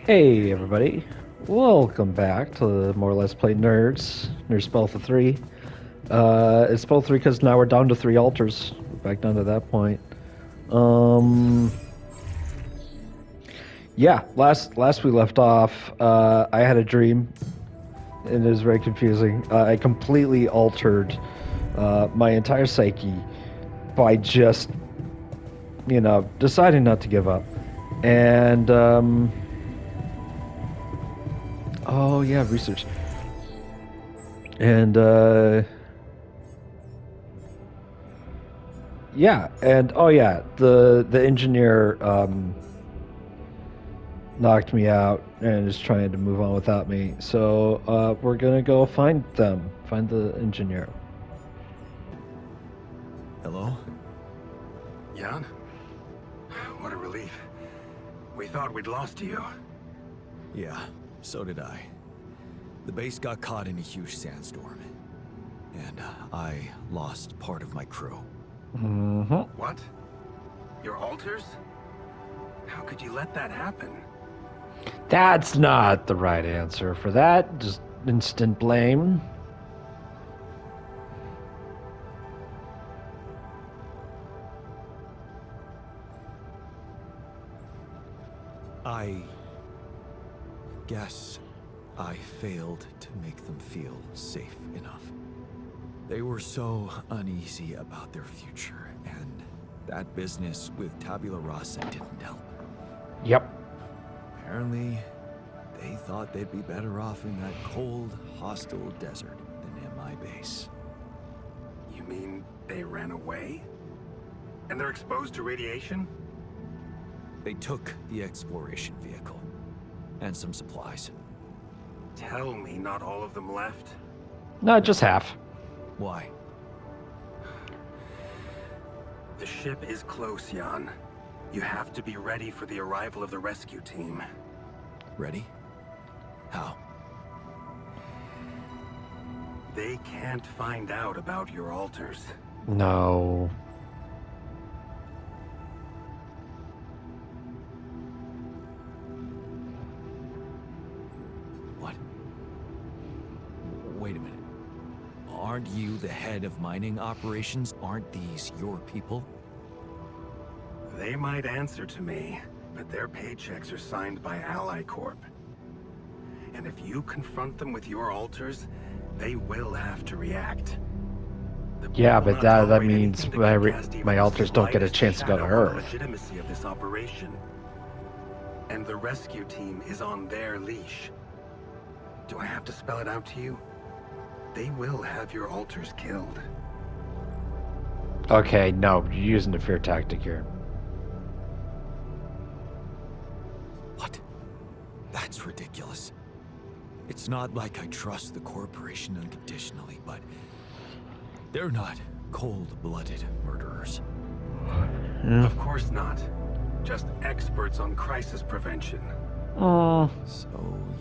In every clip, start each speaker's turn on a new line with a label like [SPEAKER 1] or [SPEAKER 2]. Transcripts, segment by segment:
[SPEAKER 1] Hey everybody, welcome back to more or less play Nerds Spell for 3. It's Spell 3 because now we're down to 3 altars. We're back down to that point. Um, yeah, last we left off, I had a dream, and it was very confusing. I completely altered my entire psyche by just, deciding not to give up. And, oh yeah, research. And, yeah, and oh yeah, the engineer knocked me out and is trying to move on without me. So we're gonna go find them, find the engineer.
[SPEAKER 2] Hello?
[SPEAKER 3] Jan? What a relief. We thought we'd lost you.
[SPEAKER 2] Yeah, so did I. The base got caught in a huge sandstorm. And I lost part of my crew.
[SPEAKER 1] Mm-hmm.
[SPEAKER 3] What? Your altars? How could you let that happen?
[SPEAKER 1] That's not the right answer for that. Just instant blame.
[SPEAKER 2] I guess I failed to make them feel safe enough. They were so uneasy about their future, and that business with Tabula Rasa didn't help.
[SPEAKER 1] Yep.
[SPEAKER 2] Apparently, they thought they'd be better off in that cold, hostile desert than in my base.
[SPEAKER 3] You mean they ran away? And they're exposed to radiation?
[SPEAKER 2] They took the exploration vehicle and some supplies.
[SPEAKER 3] Tell me not all of them left?
[SPEAKER 1] No, just half.
[SPEAKER 2] Why?
[SPEAKER 3] The ship is close, Jan. You have to be ready for the arrival of the rescue team.
[SPEAKER 2] Ready? How?
[SPEAKER 3] They can't find out about your altars.
[SPEAKER 1] No.
[SPEAKER 2] What? Wait a minute. Aren't you the head of mining operations? Aren't these your people?
[SPEAKER 3] They might answer to me, but their paychecks are signed by Ally Corp. And if you confront them with your altars, they will have to react.
[SPEAKER 1] Yeah, but that means my altars don't get a chance to go to Earth.
[SPEAKER 3] The legitimacy of this operation. And the rescue team is on their leash. Do I have to spell it out to you? They will have your altars killed.
[SPEAKER 1] Okay, no, you're using the fear tactic here.
[SPEAKER 2] What? That's ridiculous. It's not like I trust the corporation unconditionally, but they're not cold-blooded murderers.
[SPEAKER 3] Of course not. Just experts on crisis prevention.
[SPEAKER 1] Oh.
[SPEAKER 2] So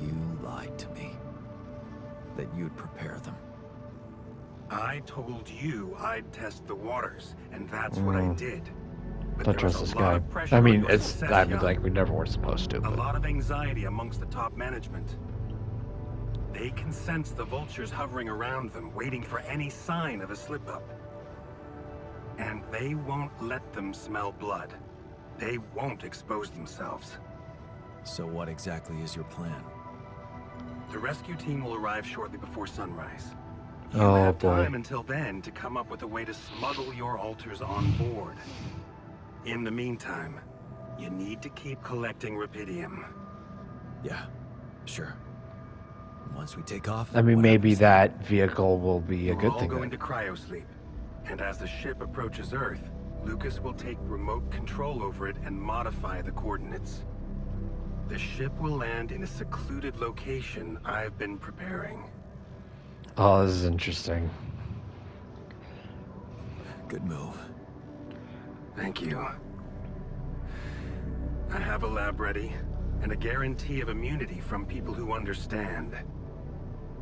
[SPEAKER 2] you lied to me. That you'd prepare them.
[SPEAKER 3] I told you I'd test the waters, and that's what I did. But
[SPEAKER 1] Don't
[SPEAKER 3] there was
[SPEAKER 1] trust
[SPEAKER 3] a
[SPEAKER 1] this
[SPEAKER 3] lot
[SPEAKER 1] guy.
[SPEAKER 3] of pressure
[SPEAKER 1] I
[SPEAKER 3] on
[SPEAKER 1] mean,
[SPEAKER 3] your success, Jan.
[SPEAKER 1] like we never were supposed to.
[SPEAKER 3] A
[SPEAKER 1] But.
[SPEAKER 3] lot of anxiety amongst the top management. They can sense the vultures hovering around them, waiting for any sign of a slip-up. And they won't let them smell blood. They won't expose themselves.
[SPEAKER 2] So what exactly is your plan?
[SPEAKER 3] The rescue team will arrive shortly before sunrise. You
[SPEAKER 1] Oh,
[SPEAKER 3] have
[SPEAKER 1] boy.
[SPEAKER 3] time until then to come up with a way to smuggle your altars on board. In the meantime, you need to keep collecting Rapidium.
[SPEAKER 2] Yeah, sure. Once we take off...
[SPEAKER 1] I mean,
[SPEAKER 2] what
[SPEAKER 1] maybe
[SPEAKER 2] happens?
[SPEAKER 1] that vehicle will be a
[SPEAKER 3] We're
[SPEAKER 1] good
[SPEAKER 3] all
[SPEAKER 1] thing.
[SPEAKER 3] going
[SPEAKER 1] Then.
[SPEAKER 3] to cryosleep. And as the ship approaches Earth, Lucas will take remote control over it and modify the coordinates. The ship will land in a secluded location I've been preparing.
[SPEAKER 1] Oh, this is interesting.
[SPEAKER 2] Good move.
[SPEAKER 3] Thank you. I have a lab ready, and a guarantee of immunity from people who understand.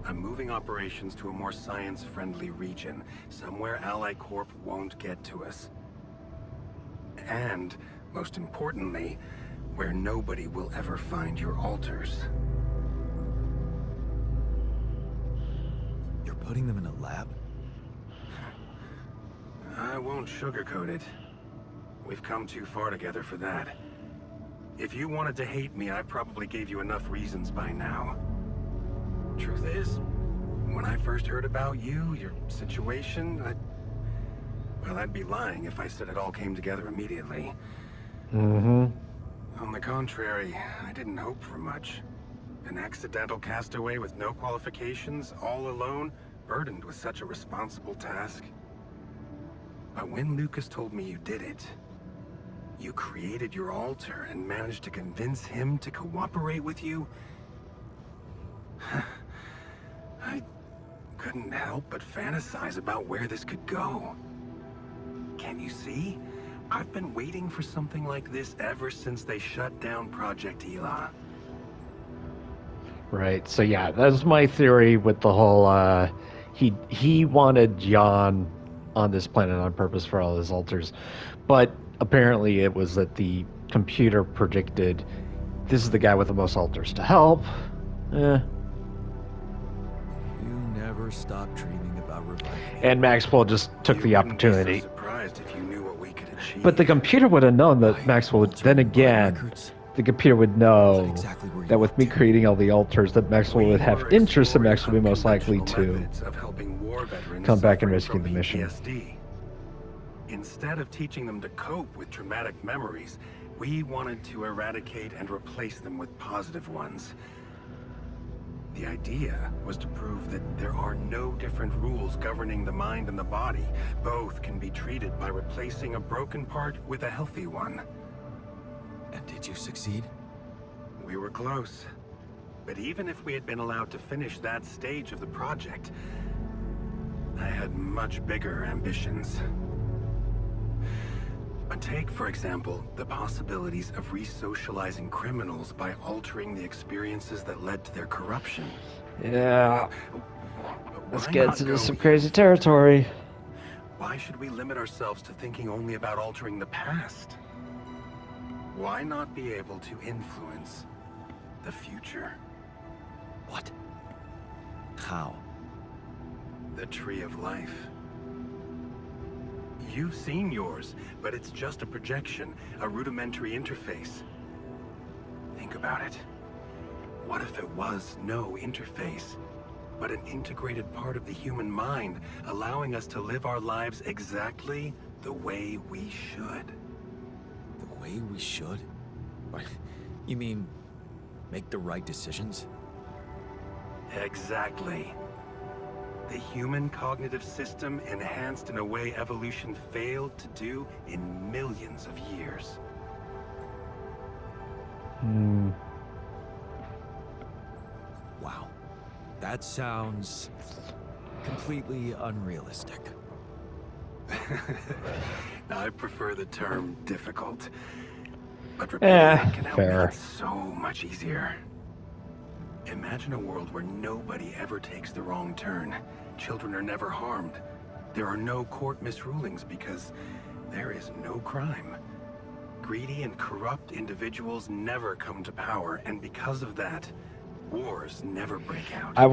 [SPEAKER 3] I'm moving operations to a more science-friendly region, somewhere Ally Corp won't get to us. And, most importantly, where nobody will ever find your altars.
[SPEAKER 2] You're putting them in a lab?
[SPEAKER 3] I won't sugarcoat it. We've come too far together for that. If you wanted to hate me, I probably gave you enough reasons by now. Truth is, when I first heard about you, your situation, I'd be lying if I said it all came together immediately.
[SPEAKER 1] Mm-hmm.
[SPEAKER 3] On the contrary, I didn't hope for much. An accidental castaway with no qualifications, all alone, burdened with such a responsible task. But when Lucas told me you did it, you created your altar and managed to convince him to cooperate with you, I couldn't help but fantasize about where this could go. Can't you see? I've been waiting for something like this ever since they shut down Project Ela.
[SPEAKER 1] Right. So yeah, that's my theory with the whole. He wanted Jan on this planet on purpose for all his altars, but apparently it was that the computer predicted this is the guy with the most altars to help.
[SPEAKER 2] You never stop dreaming about reviving.
[SPEAKER 1] And Maxwell just took the opportunity.
[SPEAKER 3] You'd be so surprised if you knew what we could achieve.
[SPEAKER 1] But the computer would have known that Maxwell would. Then again, the computer would know
[SPEAKER 2] Exactly where you
[SPEAKER 1] that with me
[SPEAKER 2] want to.
[SPEAKER 1] creating all the altars, that Maxwell would have
[SPEAKER 3] We were
[SPEAKER 1] interest, and
[SPEAKER 3] exploring
[SPEAKER 1] Maxwell would be most likely
[SPEAKER 3] unconventional
[SPEAKER 1] to
[SPEAKER 3] methods of helping war veterans
[SPEAKER 1] come back and
[SPEAKER 3] suffering
[SPEAKER 1] rescue the
[SPEAKER 3] from
[SPEAKER 1] mission.
[SPEAKER 3] PTSD. Instead of teaching them to cope with traumatic memories, we wanted to eradicate and replace them with positive ones. The idea was to prove that there are no different rules governing the mind and the body. Both can be treated by replacing a broken part with a healthy one.
[SPEAKER 2] And did you succeed?
[SPEAKER 3] We were close. But even if we had been allowed to finish that stage of the project, I had much bigger ambitions. But take, for example, the possibilities of re-socializing criminals by altering the experiences that led to their corruption.
[SPEAKER 1] Yeah,
[SPEAKER 3] But
[SPEAKER 1] this
[SPEAKER 3] why
[SPEAKER 1] gets
[SPEAKER 3] not
[SPEAKER 1] into
[SPEAKER 3] go
[SPEAKER 1] some
[SPEAKER 3] here?
[SPEAKER 1] crazy territory.
[SPEAKER 3] Why should we limit ourselves to thinking only about altering the past? Why not be able to influence the future?
[SPEAKER 2] What? How?
[SPEAKER 3] The Tree of Life. You've seen yours, but it's just a projection, a rudimentary interface. Think about it. What if it was no interface, but an integrated part of the human mind, allowing us to live our lives exactly the way we should?
[SPEAKER 2] The way we should? What? You mean, make the right decisions?
[SPEAKER 3] Exactly. The human cognitive system enhanced in a way evolution failed to do in millions of years.
[SPEAKER 2] Wow. That sounds completely unrealistic.
[SPEAKER 3] I prefer the term difficult. But repeating it can help
[SPEAKER 1] fair.
[SPEAKER 3] make it so much easier. Imagine a world where nobody ever takes the wrong turn. Children are never harmed. There are no court misrulings because there is no crime. Greedy and corrupt individuals never come to power, and because of that, wars never break out.
[SPEAKER 1] I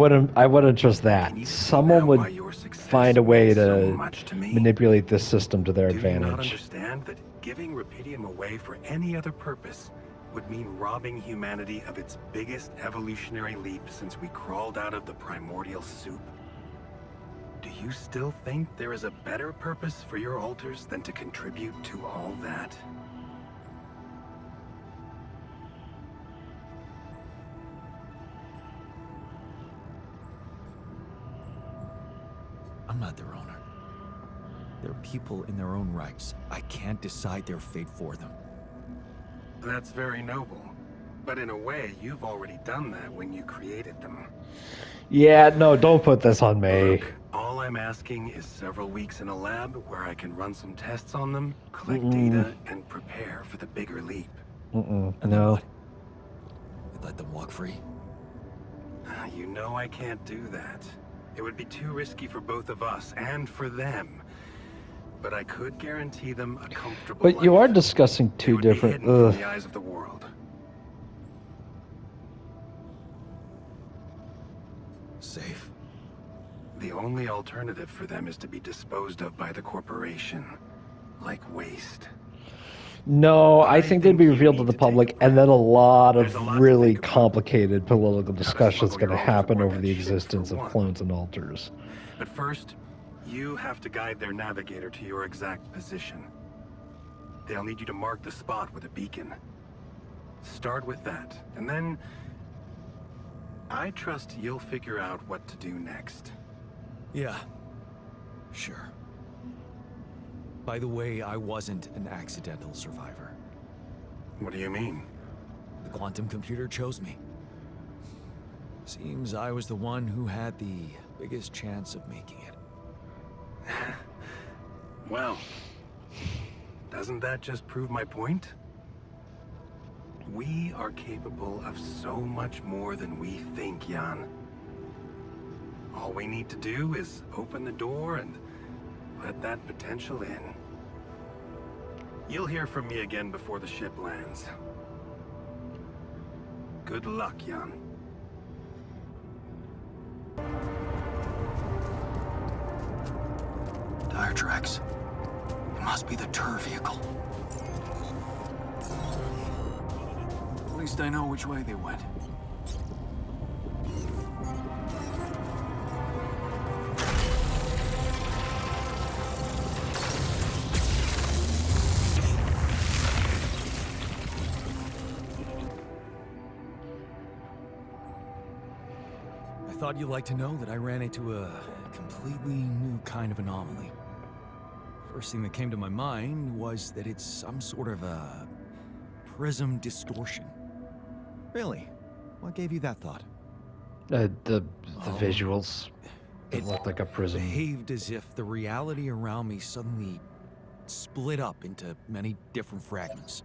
[SPEAKER 1] wouldn't trust that.
[SPEAKER 3] Can you see
[SPEAKER 1] Someone
[SPEAKER 3] now why
[SPEAKER 1] would
[SPEAKER 3] your success
[SPEAKER 1] find a way
[SPEAKER 3] meant so
[SPEAKER 1] to
[SPEAKER 3] much to me?
[SPEAKER 1] manipulate this system to their
[SPEAKER 3] Do you not
[SPEAKER 1] advantage.
[SPEAKER 3] understand that giving Rapidium away for any other purpose would mean robbing humanity of its biggest evolutionary leap since we crawled out of the primordial soup? Do you still think there is a better purpose for your altars than to contribute to all that?
[SPEAKER 2] I'm not their owner. They're people in their own rights. I can't decide their fate for them.
[SPEAKER 3] That's very noble. But in a way, you've already done that when you created them.
[SPEAKER 1] Yeah, no, don't put this on me.
[SPEAKER 3] Look, all I'm asking is several weeks in a lab where I can run some tests on them, collect
[SPEAKER 1] Mm-mm.
[SPEAKER 3] data, and prepare for the bigger leap.
[SPEAKER 1] Mm-mm,
[SPEAKER 2] And then
[SPEAKER 1] no.
[SPEAKER 2] what? We let them walk free?
[SPEAKER 3] You know I can't do that. It would be too risky for both of us and for them. But I could guarantee them a comfortable life.
[SPEAKER 1] But you are discussing
[SPEAKER 3] They
[SPEAKER 1] two
[SPEAKER 3] would be
[SPEAKER 1] different.
[SPEAKER 3] hidden from the eyes of the world.
[SPEAKER 2] Safe.
[SPEAKER 3] The only alternative for them is to be disposed of by the corporation, like waste.
[SPEAKER 1] No, I think they'd be
[SPEAKER 3] you
[SPEAKER 1] revealed to
[SPEAKER 3] need
[SPEAKER 1] the
[SPEAKER 3] to take a
[SPEAKER 1] public,
[SPEAKER 3] breath.
[SPEAKER 1] and then a lot
[SPEAKER 3] There's
[SPEAKER 1] of
[SPEAKER 3] a lot to
[SPEAKER 1] really
[SPEAKER 3] think about.
[SPEAKER 1] complicated political
[SPEAKER 3] How to
[SPEAKER 1] discussions
[SPEAKER 3] smuggle
[SPEAKER 1] going to
[SPEAKER 3] your owners
[SPEAKER 1] happen
[SPEAKER 3] aboard
[SPEAKER 1] over
[SPEAKER 3] that
[SPEAKER 1] the
[SPEAKER 3] ship,
[SPEAKER 1] existence
[SPEAKER 3] for
[SPEAKER 1] of
[SPEAKER 3] one.
[SPEAKER 1] clones and alters.
[SPEAKER 3] But first, you have to guide their navigator to your exact position. They'll need you to mark the spot with a beacon. Start with that, and then I trust you'll figure out what to do next.
[SPEAKER 2] Yeah. Sure. By the way, I wasn't an accidental survivor.
[SPEAKER 3] What do you mean?
[SPEAKER 2] The quantum computer chose me. Seems I was the one who had the biggest chance of making it.
[SPEAKER 3] Well, doesn't that just prove my point? We are capable of so much more than we think, Jan. All we need to do is open the door and let that potential in. You'll hear from me again before the ship lands. Good luck, Jan.
[SPEAKER 2] Tire tracks. It must be the Tur vehicle. At least I know which way they went. I thought you'd like to know that I ran into a completely new kind of anomaly. First thing that came to my mind was that it's some sort of a prism distortion. Really? What gave you that thought?
[SPEAKER 1] The visuals. It
[SPEAKER 2] It
[SPEAKER 1] looked like a prism.
[SPEAKER 2] behaved as if the reality around me suddenly split up into many different fragments.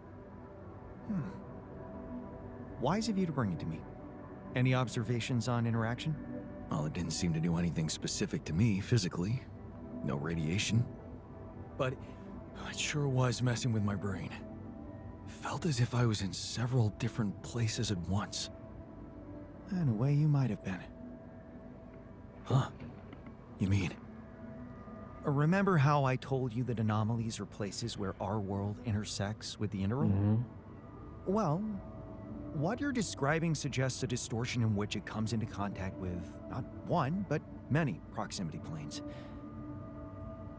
[SPEAKER 2] Wise of you to bring it to me. Any observations on interaction? Well, it didn't seem to do anything specific to me physically. No radiation. But it sure was messing with my brain. Felt as if I was in several different places at once. In a way, you might have been. Huh? You mean? Remember how I told you that anomalies are places where our world intersects with the interworld?
[SPEAKER 1] Mhm.
[SPEAKER 2] Well, what you're describing suggests a distortion in which it comes into contact with not one, but many proximity planes.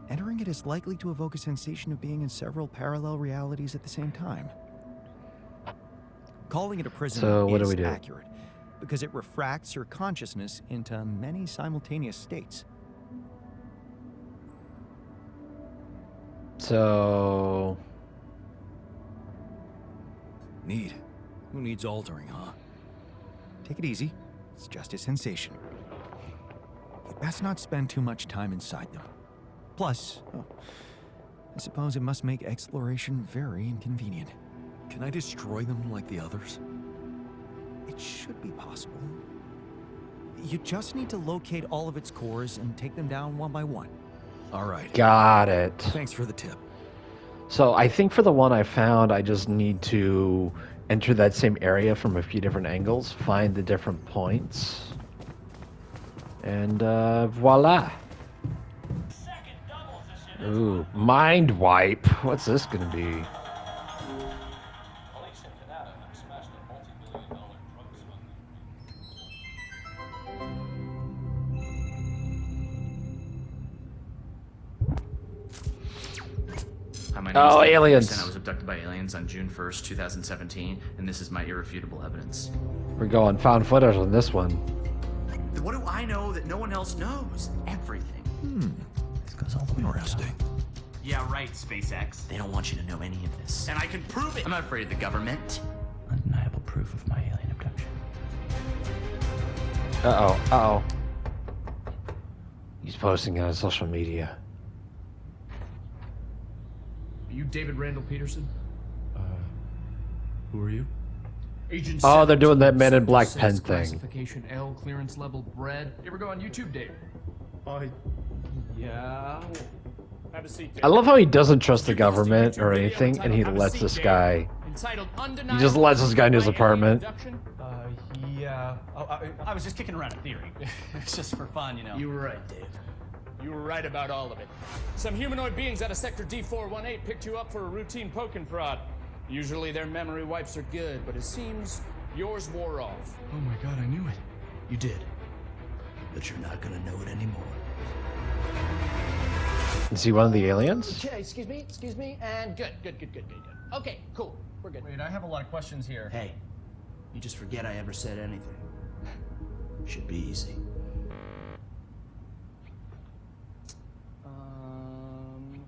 [SPEAKER 2] Entering it is likely to evoke a sensation of being in several parallel realities at the same time. Calling it a prism
[SPEAKER 1] So what do
[SPEAKER 2] is
[SPEAKER 1] we do?
[SPEAKER 2] accurate, because it refracts your consciousness into many simultaneous states.
[SPEAKER 1] So
[SPEAKER 2] Neat. Who needs altering, huh? Take it easy. It's just a sensation. You'd best not spend too much time inside them. Plus, I suppose it must make exploration very inconvenient. Can I destroy them like the others? It should be possible. You just need to locate all of its cores and take them down one by one. All right.
[SPEAKER 1] got it.
[SPEAKER 2] Thanks for the tip.
[SPEAKER 1] So I think for the one I found, I just need to enter that same area from a few different angles, find the different points, and voila. Ooh, mind wipe. What's this gonna be?
[SPEAKER 4] Police in Canada have smashed a multi-million-dollar drug smuggling.
[SPEAKER 5] Hi, my
[SPEAKER 1] Oh,
[SPEAKER 5] David
[SPEAKER 1] aliens.
[SPEAKER 5] Peterson. I was abducted by aliens on June 1st, 2017, and this is my irrefutable evidence.
[SPEAKER 1] We're going found footage on this one.
[SPEAKER 5] What do I know that no one else knows? Everything.
[SPEAKER 2] This goes all the way interesting.
[SPEAKER 5] Yeah, right, SpaceX. They don't want you to know any of this. And I can prove it! I'm not afraid of the government. Undeniable proof of my alien abduction.
[SPEAKER 1] Uh-oh. He's posting it on social media.
[SPEAKER 6] Are you David Randall Peterson?
[SPEAKER 4] Who are you?
[SPEAKER 6] Agent
[SPEAKER 1] Oh, they're doing that
[SPEAKER 6] 17,
[SPEAKER 1] Men in Black
[SPEAKER 6] Sector
[SPEAKER 1] pen
[SPEAKER 6] 6,
[SPEAKER 1] thing.
[SPEAKER 6] Classification L, clearance level bred. You ever go on YouTube, Dave? Yeah. Have a seat, Dave.
[SPEAKER 1] I love how he doesn't trust the
[SPEAKER 6] You can see
[SPEAKER 1] government
[SPEAKER 6] YouTube
[SPEAKER 1] or
[SPEAKER 6] video
[SPEAKER 1] anything, and he
[SPEAKER 6] entitled, "Have a
[SPEAKER 1] lets
[SPEAKER 6] Seat,
[SPEAKER 1] this
[SPEAKER 6] Dave."
[SPEAKER 1] guy.
[SPEAKER 6] Entitled
[SPEAKER 1] He just lets this guy in his
[SPEAKER 6] Undeniable
[SPEAKER 1] apartment.
[SPEAKER 6] Abduction. Yeah.
[SPEAKER 5] I was just kicking around a theory. It's just for fun, you know.
[SPEAKER 7] You were right, Dave.
[SPEAKER 4] You were right about all of it. Some humanoid beings out of Sector D418 picked you up for a routine poke and prod. Usually their memory wipes are good, but it seems yours wore off.
[SPEAKER 7] Oh my god, I knew it. You did. But you're not gonna know it anymore.
[SPEAKER 1] Is he one of the aliens?
[SPEAKER 8] Okay, excuse me, and good. Okay, cool, we're good.
[SPEAKER 5] Wait, I have a lot of questions here.
[SPEAKER 7] Hey, you just forget I ever said anything. Should be easy.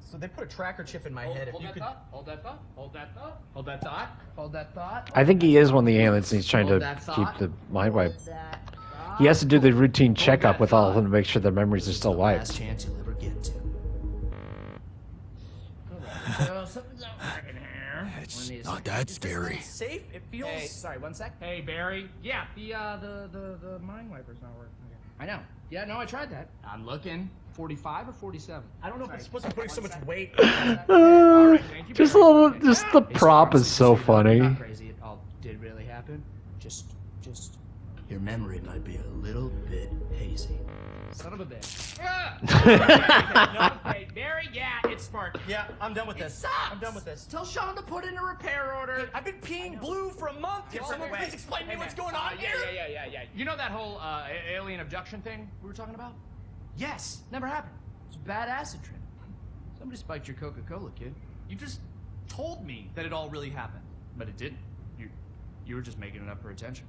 [SPEAKER 5] So they put a tracker chip in my head. If you could...
[SPEAKER 4] Hold that thought.
[SPEAKER 1] I think he is one of the aliens and he's trying
[SPEAKER 8] Hold
[SPEAKER 1] to
[SPEAKER 8] that
[SPEAKER 1] keep
[SPEAKER 8] thought.
[SPEAKER 1] the mind wipe.
[SPEAKER 8] That
[SPEAKER 1] He has to do the routine checkup
[SPEAKER 8] that
[SPEAKER 1] with all of
[SPEAKER 8] thought.
[SPEAKER 1] them to make sure their memories are still
[SPEAKER 7] Last
[SPEAKER 1] wiped.
[SPEAKER 7] chance you'll ever get to.
[SPEAKER 8] So something's not working here.
[SPEAKER 2] It's not that scary.
[SPEAKER 5] Safe? It feels...
[SPEAKER 8] Hey, sorry, one sec.
[SPEAKER 4] Hey, Barry. Yeah,
[SPEAKER 8] The mind wiper's not working. I know. Yeah, no, I tried that. I'm looking. 45 or 47?
[SPEAKER 5] I don't know if it's supposed to be putting so much weight.
[SPEAKER 1] Just a little, just the prop is so funny.
[SPEAKER 8] Not crazy. It all did really happen. Just.
[SPEAKER 7] Your memory might be a little bit hazy.
[SPEAKER 8] Son of a bitch.
[SPEAKER 4] Okay, Barry, yeah, it's sparking.
[SPEAKER 5] Yeah, I'm done with this.
[SPEAKER 8] Sucks.
[SPEAKER 5] I'm done with this.
[SPEAKER 8] Tell Sean to put in a repair order.
[SPEAKER 5] I've been peeing blue for a month. Can someone please explain to me what's going on here?
[SPEAKER 4] Yeah. You know that whole alien abduction thing we were talking about?
[SPEAKER 8] Yes, never happened. It's a bad acid trip. Somebody spiked your Coca-Cola, kid.
[SPEAKER 5] You just told me that it all really happened.
[SPEAKER 4] But it didn't. You were just making it up for attention.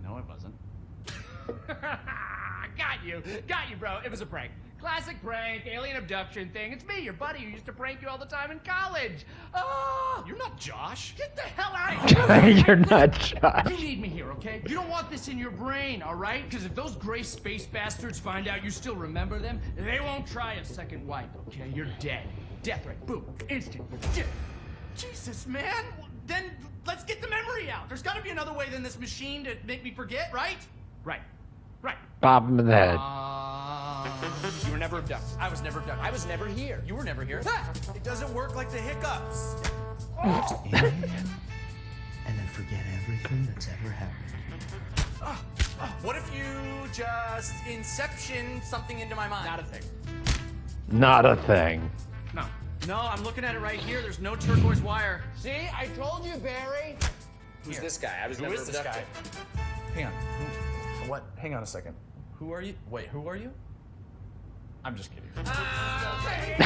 [SPEAKER 5] No, it wasn't.
[SPEAKER 4] Got you, bro. It was a prank. Classic prank, alien abduction thing. It's me, your buddy, who used to prank you all the time in college. Oh,
[SPEAKER 5] You're not Josh.
[SPEAKER 4] get the hell out of here!
[SPEAKER 1] You're not
[SPEAKER 4] You
[SPEAKER 1] Josh.
[SPEAKER 4] need me here, okay? You don't want this in your brain, all right? Because if those gray space bastards find out you still remember them, they won't try a second wipe, okay? You're dead. Death threat. Boom. Instant.
[SPEAKER 5] Jesus, man. Then let's get the memory out. There's got to be another way than this machine to make me forget, right?
[SPEAKER 4] Right.
[SPEAKER 1] Pop him in the head.
[SPEAKER 4] You were never abducted.
[SPEAKER 5] I was never abducted.
[SPEAKER 8] I was never here.
[SPEAKER 5] You were never here. It doesn't work like the hiccups.
[SPEAKER 7] In, and then forget everything that's ever happened.
[SPEAKER 5] What if you just inception something into my mind?
[SPEAKER 4] Not a thing.
[SPEAKER 1] Not a thing.
[SPEAKER 4] No.
[SPEAKER 5] No, I'm looking at it right here. There's no turquoise wire.
[SPEAKER 8] See, I told you, Barry.
[SPEAKER 5] Who's this guy? I was
[SPEAKER 9] Who
[SPEAKER 5] never
[SPEAKER 9] is this
[SPEAKER 5] abducted.
[SPEAKER 9] guy? Hang on. What? Hang on a second. Who are you? Wait, who are you? I'm just kidding.
[SPEAKER 4] Hey,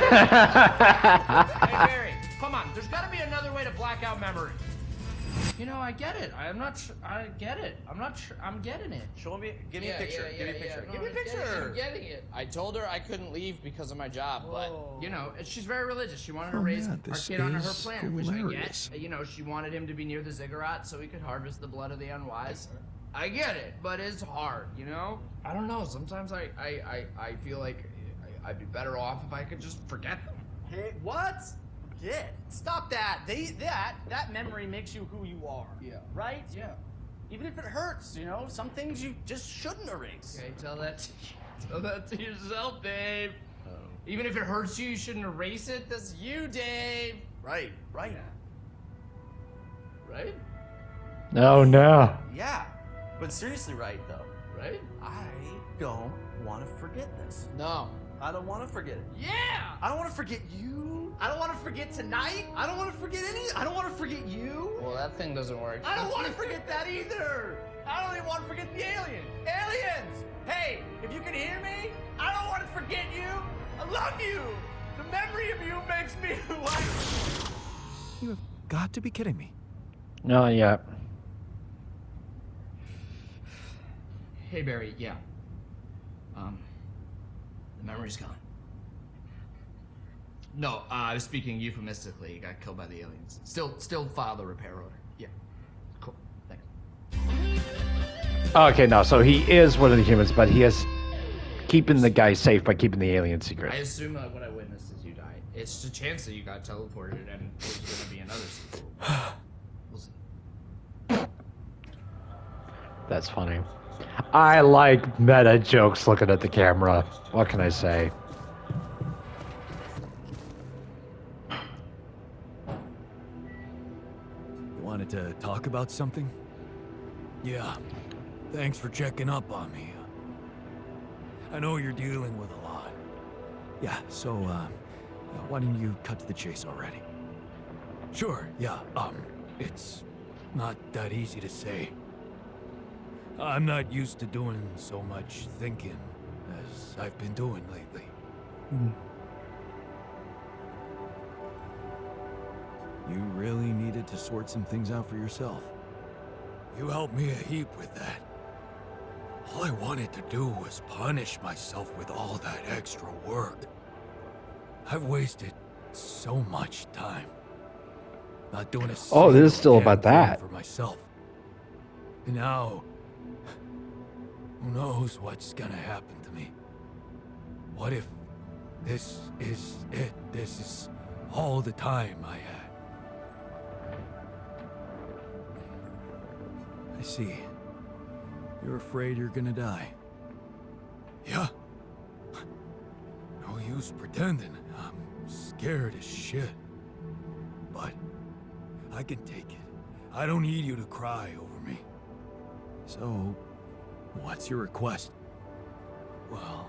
[SPEAKER 4] Barry, come on. There's got to be another way to black out memory.
[SPEAKER 8] You know, I get it. I get it. I'm getting it.
[SPEAKER 5] Show me. Give me a picture. Give me a picture. Give me a
[SPEAKER 8] I'm
[SPEAKER 5] picture.
[SPEAKER 8] getting it. I told her I couldn't leave because of my job, but you know, she's very religious. She wanted to
[SPEAKER 2] Oh,
[SPEAKER 8] raise
[SPEAKER 2] man,
[SPEAKER 8] our
[SPEAKER 2] this
[SPEAKER 8] kid on her
[SPEAKER 2] is
[SPEAKER 8] planet, which I
[SPEAKER 2] hilarious.
[SPEAKER 8] get. You know, she wanted him to be near the ziggurat so he could harvest the blood of the unwise. I get it, but it's hard, you know? I don't know. Sometimes I feel like I'd be better off if I could just forget them.
[SPEAKER 5] Hey, what? Stop that. That memory makes you who you are.
[SPEAKER 8] Yeah.
[SPEAKER 5] Right?
[SPEAKER 8] Yeah.
[SPEAKER 5] Even if it hurts, you know, some things you just shouldn't erase.
[SPEAKER 8] Okay, tell that to yourself, Dave. Even if it hurts you, you shouldn't erase it. That's you, Dave.
[SPEAKER 5] Right.
[SPEAKER 8] Right?
[SPEAKER 1] Oh no.
[SPEAKER 5] Yeah. But seriously, right though.
[SPEAKER 8] Right?
[SPEAKER 5] I don't want to forget this.
[SPEAKER 8] No.
[SPEAKER 5] I don't want to forget it.
[SPEAKER 8] Yeah.
[SPEAKER 5] I don't want to forget you. I don't want to forget tonight. I don't want to forget I don't want to forget you.
[SPEAKER 8] Well, that thing doesn't work.
[SPEAKER 5] I don't want to forget that either. I don't even want to forget the aliens. Aliens! Hey, if you can hear me, I don't want to forget you. I love you. The memory of you makes me who I am.
[SPEAKER 2] You have got to be kidding me.
[SPEAKER 1] No, yeah.
[SPEAKER 8] Hey, Barry. Yeah. The memory's gone. No, I was speaking euphemistically. He got killed by the aliens. Still file the repair order. Yeah. Cool. Thanks.
[SPEAKER 1] Okay, no, so he is one of the humans, but he is keeping the guy safe by keeping the alien secret.
[SPEAKER 8] I assume that what I witnessed is you died. It's just a chance that you got teleported and there's gonna be another sequel. We'll see.
[SPEAKER 1] That's funny. I like meta jokes looking at the camera. What can I say?
[SPEAKER 2] You wanted to talk about something? Yeah. Thanks for checking up on me. I know you're dealing with a lot. Yeah, so, why don't you cut to the chase already? Sure, yeah, it's not that easy to say. I'm not used to doing so much thinking as I've been doing lately. You really needed to sort some things out for yourself. You helped me a heap with that. All I wanted to do was punish myself with all that extra work. I've wasted so much time. Not doing a
[SPEAKER 1] Oh, this is still
[SPEAKER 2] single
[SPEAKER 1] about
[SPEAKER 2] damn thing
[SPEAKER 1] that.
[SPEAKER 2] for myself. And now, who knows what's gonna happen to me? What if this is it? This is all the time I had. I see. You're afraid you're gonna die. Yeah. No use pretending. I'm scared as shit. But I can take it. I don't need you to cry over me. So, what's your request? Well,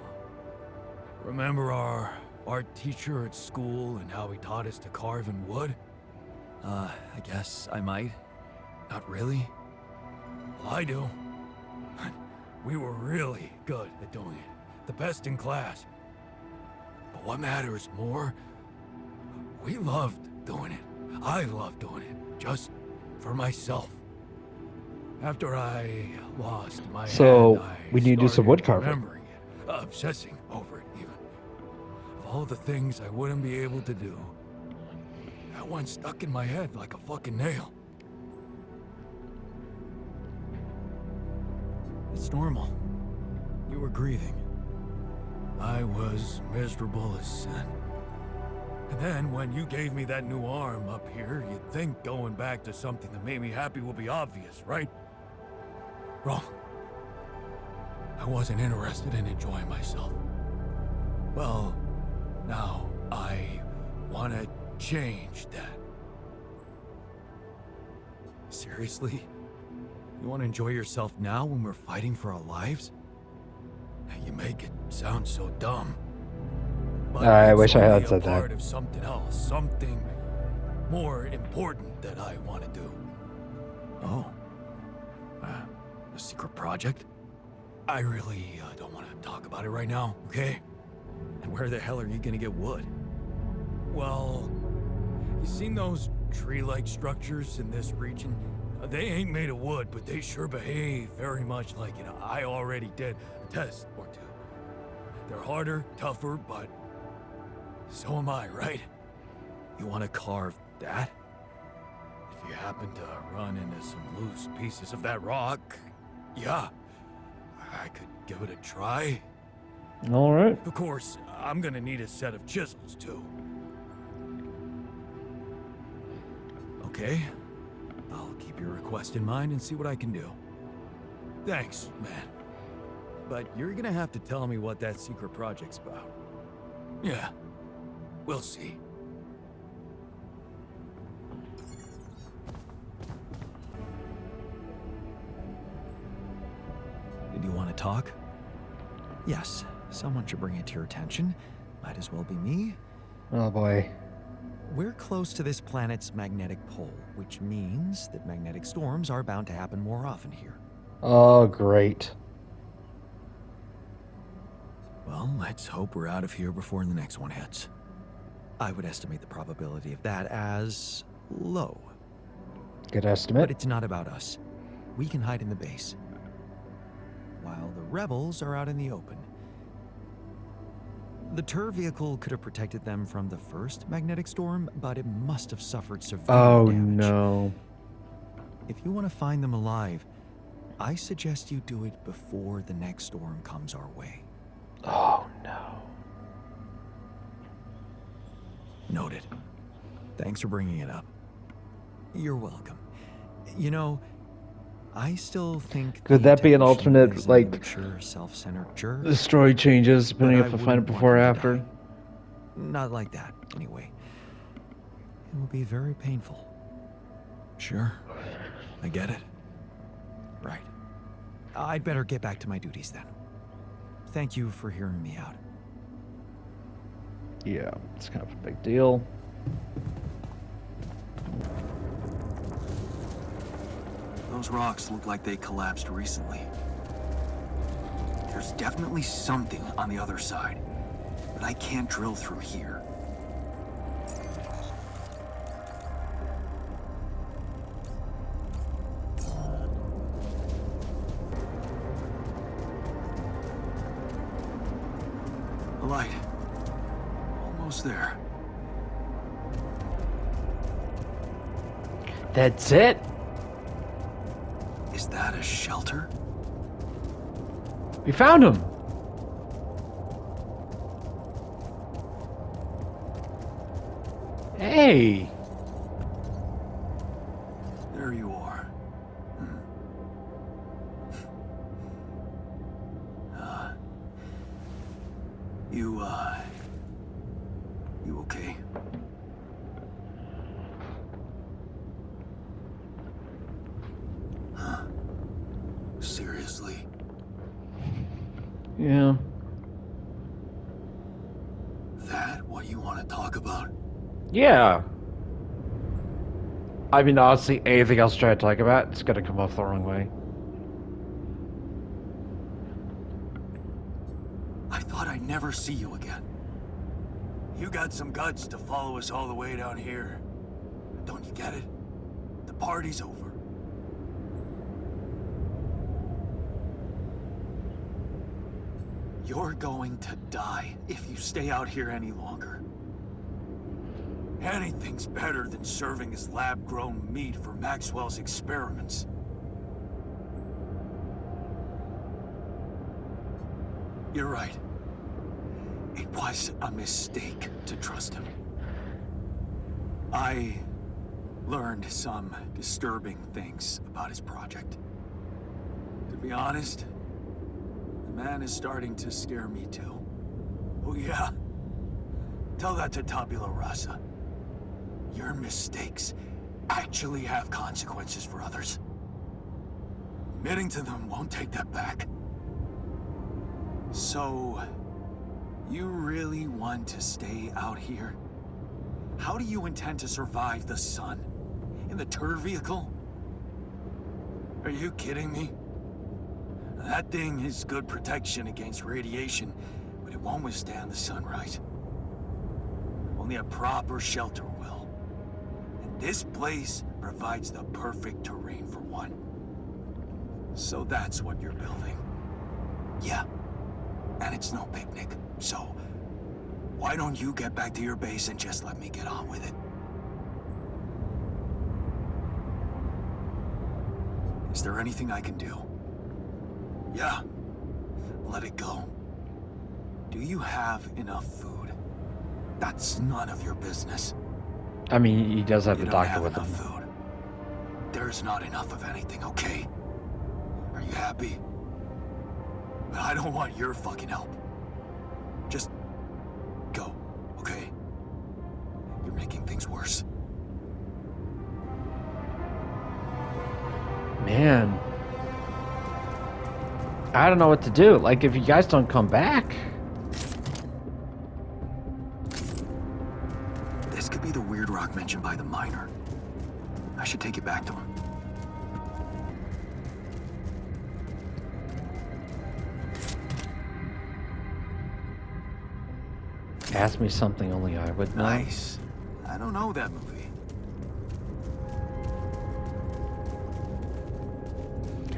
[SPEAKER 2] remember our art teacher at school and how he taught us to carve in wood? I guess I might. Not really? Well, I do. We were really good at doing it. The best in class. But what matters more, we loved doing it. I loved doing it. Just for myself. After I lost my
[SPEAKER 1] So,
[SPEAKER 2] hand,
[SPEAKER 1] we need to do some
[SPEAKER 2] started
[SPEAKER 1] wood carving.
[SPEAKER 2] remembering it, obsessing over it even. Of all the things I wouldn't be able to do, that one stuck in my head like a fucking nail. It's normal. You were grieving. I was miserable as sin. And then when you gave me that new arm up here, you'd think going back to something that made me happy would be obvious, right? Wrong. I wasn't interested in enjoying myself. Well, now I want to change that. Seriously? You want to enjoy yourself now when we're fighting for our lives? You make it sound so dumb. But
[SPEAKER 1] I
[SPEAKER 2] it's
[SPEAKER 1] wish I
[SPEAKER 2] only
[SPEAKER 1] had
[SPEAKER 2] a
[SPEAKER 1] said that.
[SPEAKER 2] part of something else, something more important that I want to do. Oh, a secret project? I really don't want to talk about it right now, okay? And where the hell are you gonna get wood? Well, you seen those tree-like structures in this region? They ain't made of wood, but they sure behave very much like it. I already did a test or two. They're harder, tougher, but so am I, right? You want to carve that? If you happen to run into some loose pieces of that rock, yeah, I could give it a try.
[SPEAKER 1] All right.
[SPEAKER 2] Of course, I'm gonna need a set of chisels, too. Okay, I'll keep your request in mind and see what I can do. Thanks, man. But you're gonna have to tell me what that secret project's about. Yeah, we'll see. Did you want to talk? Yes, someone should bring it to your attention. Might as well be me.
[SPEAKER 1] Oh boy.
[SPEAKER 2] We're close to this planet's magnetic pole, which means that magnetic storms are bound to happen more often here.
[SPEAKER 1] Oh, great.
[SPEAKER 2] Well, let's hope we're out of here before the next one hits. I would estimate the probability of that as low.
[SPEAKER 1] Good
[SPEAKER 2] But
[SPEAKER 1] estimate.
[SPEAKER 2] it's not about us. We can hide in the base, while the rebels are out in the open. The Tur vehicle could have protected them from the first magnetic storm, but it must have suffered severe
[SPEAKER 1] Oh
[SPEAKER 2] damage.
[SPEAKER 1] no.
[SPEAKER 2] If you want to find them alive, I suggest you do it before the next storm comes our way.
[SPEAKER 1] Oh no.
[SPEAKER 2] Noted. Thanks for bringing it up. You're welcome. You know, I still think
[SPEAKER 1] Could
[SPEAKER 2] the
[SPEAKER 1] that be an
[SPEAKER 2] technician
[SPEAKER 1] alternate,
[SPEAKER 2] is
[SPEAKER 1] like,
[SPEAKER 2] immature, self-centered jerk?
[SPEAKER 1] The story changes depending
[SPEAKER 2] But
[SPEAKER 1] if
[SPEAKER 2] I
[SPEAKER 1] I find it
[SPEAKER 2] wouldn't
[SPEAKER 1] before or
[SPEAKER 2] want him to
[SPEAKER 1] after.
[SPEAKER 2] die. Not like that, anyway. It will be very painful. Sure. I get it. Right. I'd better get back to my duties then. Thank you for hearing me out.
[SPEAKER 1] Yeah, it's kind of a big deal.
[SPEAKER 2] Those rocks look like they collapsed recently. There's definitely something on the other side, but I can't drill through here. A light. Almost there.
[SPEAKER 1] That's it?
[SPEAKER 2] Is that a shelter?
[SPEAKER 1] We found him! Hey!
[SPEAKER 2] There you are. You okay? Huh? Seriously?
[SPEAKER 1] Yeah.
[SPEAKER 2] That what you want to talk about?
[SPEAKER 1] Yeah. I mean, honestly, anything else I try to talk about, it's gonna come off the wrong way.
[SPEAKER 2] I thought I'd never see you again. You got some guts to follow us all the way down here. Don't you get it? The party's over. You're going to die if you stay out here any longer. Anything's better than serving as lab-grown meat for Maxwell's experiments. You're right. It was a mistake to trust him. I learned some disturbing things about his project. To be honest, the man is starting to scare me too. Oh yeah? Tell that to Tabula Rasa. Your mistakes actually have consequences for others. Admitting to them won't take that back. So, you really want to stay out here? How do you intend to survive the sun? In the turd vehicle? Are you kidding me? That thing is good protection against radiation, but it won't withstand the sunrise. Only a proper shelter will. And this place provides the perfect terrain for one. So that's what you're building. Yeah. And it's no picnic, so why don't you get back to your base and just let me get on with it? Is there anything I can do? Yeah, let it go. Do you have enough food? That's none of your business.
[SPEAKER 1] I mean, he does have the
[SPEAKER 2] You don't
[SPEAKER 1] doctor
[SPEAKER 2] have
[SPEAKER 1] with
[SPEAKER 2] enough
[SPEAKER 1] him.
[SPEAKER 2] food. There's not enough of anything, okay? Are you happy? But I don't want your fucking help. Just go, okay? You're making things worse.
[SPEAKER 1] Man. I don't know what to do. Like, if you guys don't come back...
[SPEAKER 2] This could be the weird rock mentioned by the miner. I should take it back to him.
[SPEAKER 1] Ask me something only I would know.
[SPEAKER 2] Nice. I don't know that movie.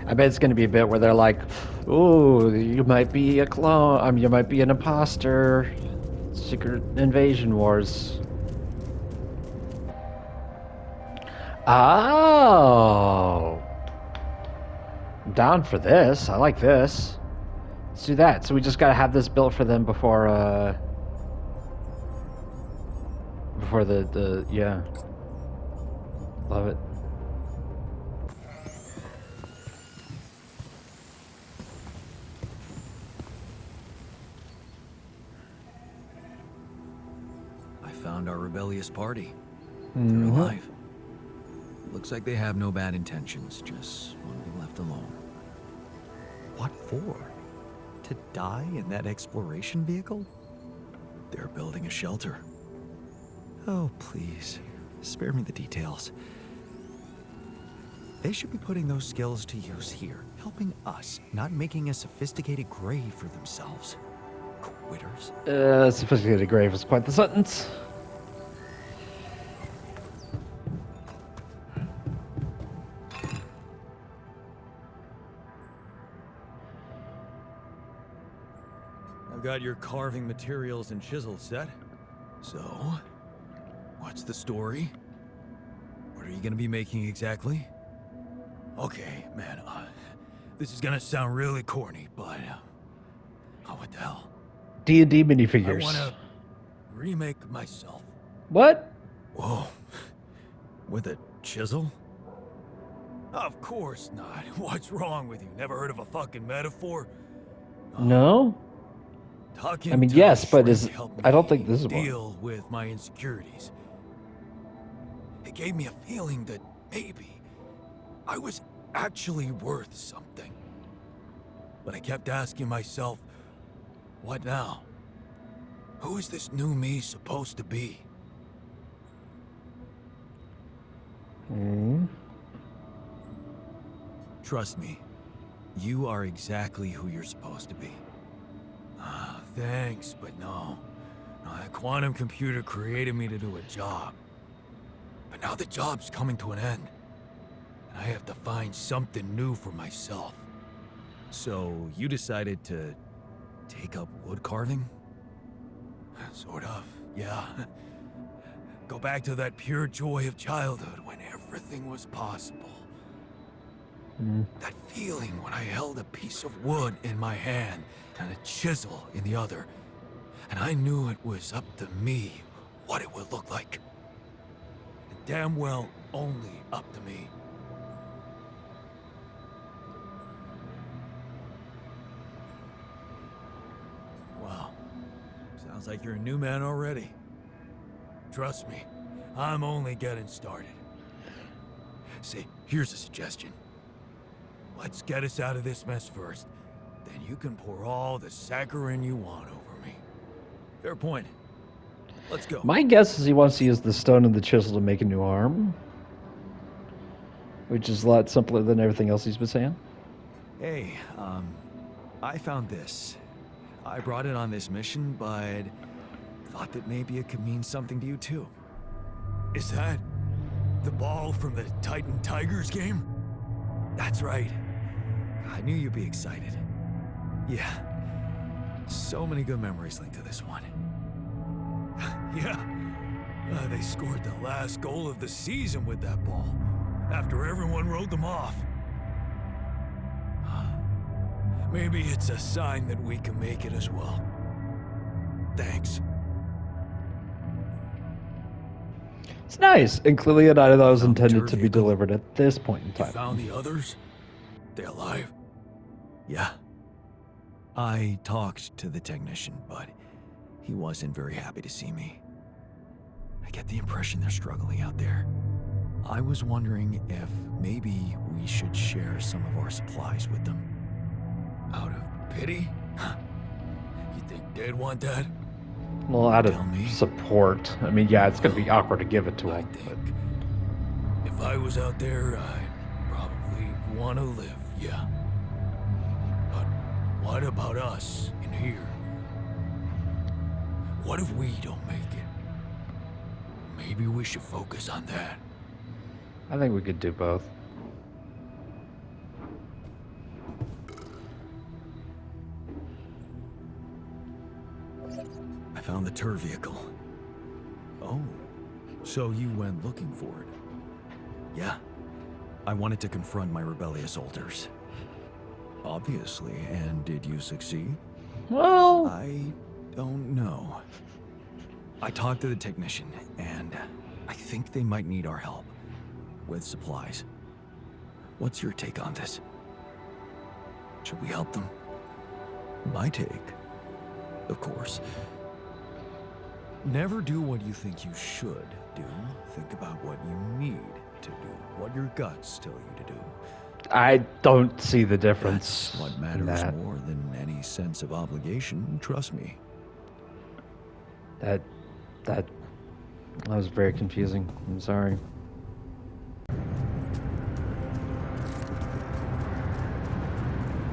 [SPEAKER 1] I bet it's going to be a bit where they're like, "Ooh, you might be a clone. I mean, you might be an imposter. Secret Invasion Wars." Oh, I'm down for this. I like this. Let's do that. So we just got to have this built for them before the yeah. Love it.
[SPEAKER 2] I found our rebellious party.
[SPEAKER 1] Mhm.
[SPEAKER 2] They're alive. Looks like they have no bad intentions, just want to be left alone. for? To die in that exploration vehicle? They're building a shelter. Oh, please, spare me the details. They should be putting those skills to use here, helping us, not making a sophisticated grave for themselves. Quitters.
[SPEAKER 1] Sophisticated grave is quite the sentence.
[SPEAKER 2] I've got your carving materials and chisels set. So, what's the story? What are you gonna be making exactly? Okay, man, this is gonna sound really corny, but, oh, what the hell?
[SPEAKER 1] D&D
[SPEAKER 2] I
[SPEAKER 1] minifigures.
[SPEAKER 2] wanna remake myself.
[SPEAKER 1] What?
[SPEAKER 2] Whoa. With a chisel? Of course not. What's wrong with you? Never heard of a fucking metaphor?
[SPEAKER 1] No?
[SPEAKER 2] Talking
[SPEAKER 1] I mean,
[SPEAKER 2] to
[SPEAKER 1] yes,
[SPEAKER 2] the
[SPEAKER 1] but
[SPEAKER 2] shrink
[SPEAKER 1] is
[SPEAKER 2] helped
[SPEAKER 1] I don't
[SPEAKER 2] me
[SPEAKER 1] think this is one.
[SPEAKER 2] deal with my insecurities. It gave me a feeling that maybe I was actually worth something. But I kept asking myself, what now? Who is this new me supposed to be? Trust me, you are exactly who you're supposed to be. Thanks, but no. That quantum computer created me to do a job. But now the job's coming to an end. And I have to find something new for myself. So, you decided to take up wood carving? Sort of, yeah. Go back to that pure joy of childhood when everything was possible. That feeling when I held a piece of wood in my hand and a chisel in the other, and I knew it was up to me what it would look like. And damn well only up to me. Wow. Sounds like you're a new man already. Trust me, I'm only getting started. See, here's a suggestion. Let's get us out of this mess first. Then you can pour all the saccharin you want over me. Fair point. Let's go.
[SPEAKER 1] My guess is he wants to use the stone and the chisel to make a new arm. Which is a lot simpler than everything else he's been saying.
[SPEAKER 2] Hey, I found this. I brought it on this mission, but thought that maybe it could mean something to you too. Is that the ball from the Titan Tigers game? That's right. I knew you'd be excited. Yeah. So many good memories linked to this one. Yeah. They scored the last goal of the season with that ball, after everyone wrote them off. Maybe it's a sign that we can make it as well. Thanks.
[SPEAKER 1] It's nice, and clearly not that was
[SPEAKER 2] Found the
[SPEAKER 1] intended to be
[SPEAKER 2] vehicle.
[SPEAKER 1] delivered at this point in
[SPEAKER 2] You
[SPEAKER 1] time.
[SPEAKER 2] found the others? They alive? Yeah. I talked to the technician, but he wasn't very happy to see me. I get the impression they're struggling out there. I was wondering if maybe we should share some of our supplies with them. Out of pity? You think they'd want that?
[SPEAKER 1] Well, out of
[SPEAKER 2] Tell me.
[SPEAKER 1] support. I mean, yeah, it's going to be awkward to give it to
[SPEAKER 2] I
[SPEAKER 1] him.
[SPEAKER 2] think if I was out there, I'd probably want to live, yeah. But what about us in here? What if we don't make it? Maybe we should focus on that.
[SPEAKER 1] I think we could do both.
[SPEAKER 2] I found the tour vehicle. Oh, so you went looking for it? Yeah. I wanted to confront my rebellious alters. Obviously, and did you succeed?
[SPEAKER 1] Well,
[SPEAKER 2] I don't know. I talked to the technician, and I think they might need our help with supplies. What's your take on this? Should we help them? My take, of course. Never do what you think you should do. Think about what you need to do, what your guts tell you to do.
[SPEAKER 1] I don't see the difference.
[SPEAKER 2] That's what
[SPEAKER 1] in
[SPEAKER 2] matters
[SPEAKER 1] that.
[SPEAKER 2] more than any sense of obligation. Trust me.
[SPEAKER 1] That was very confusing. I'm sorry.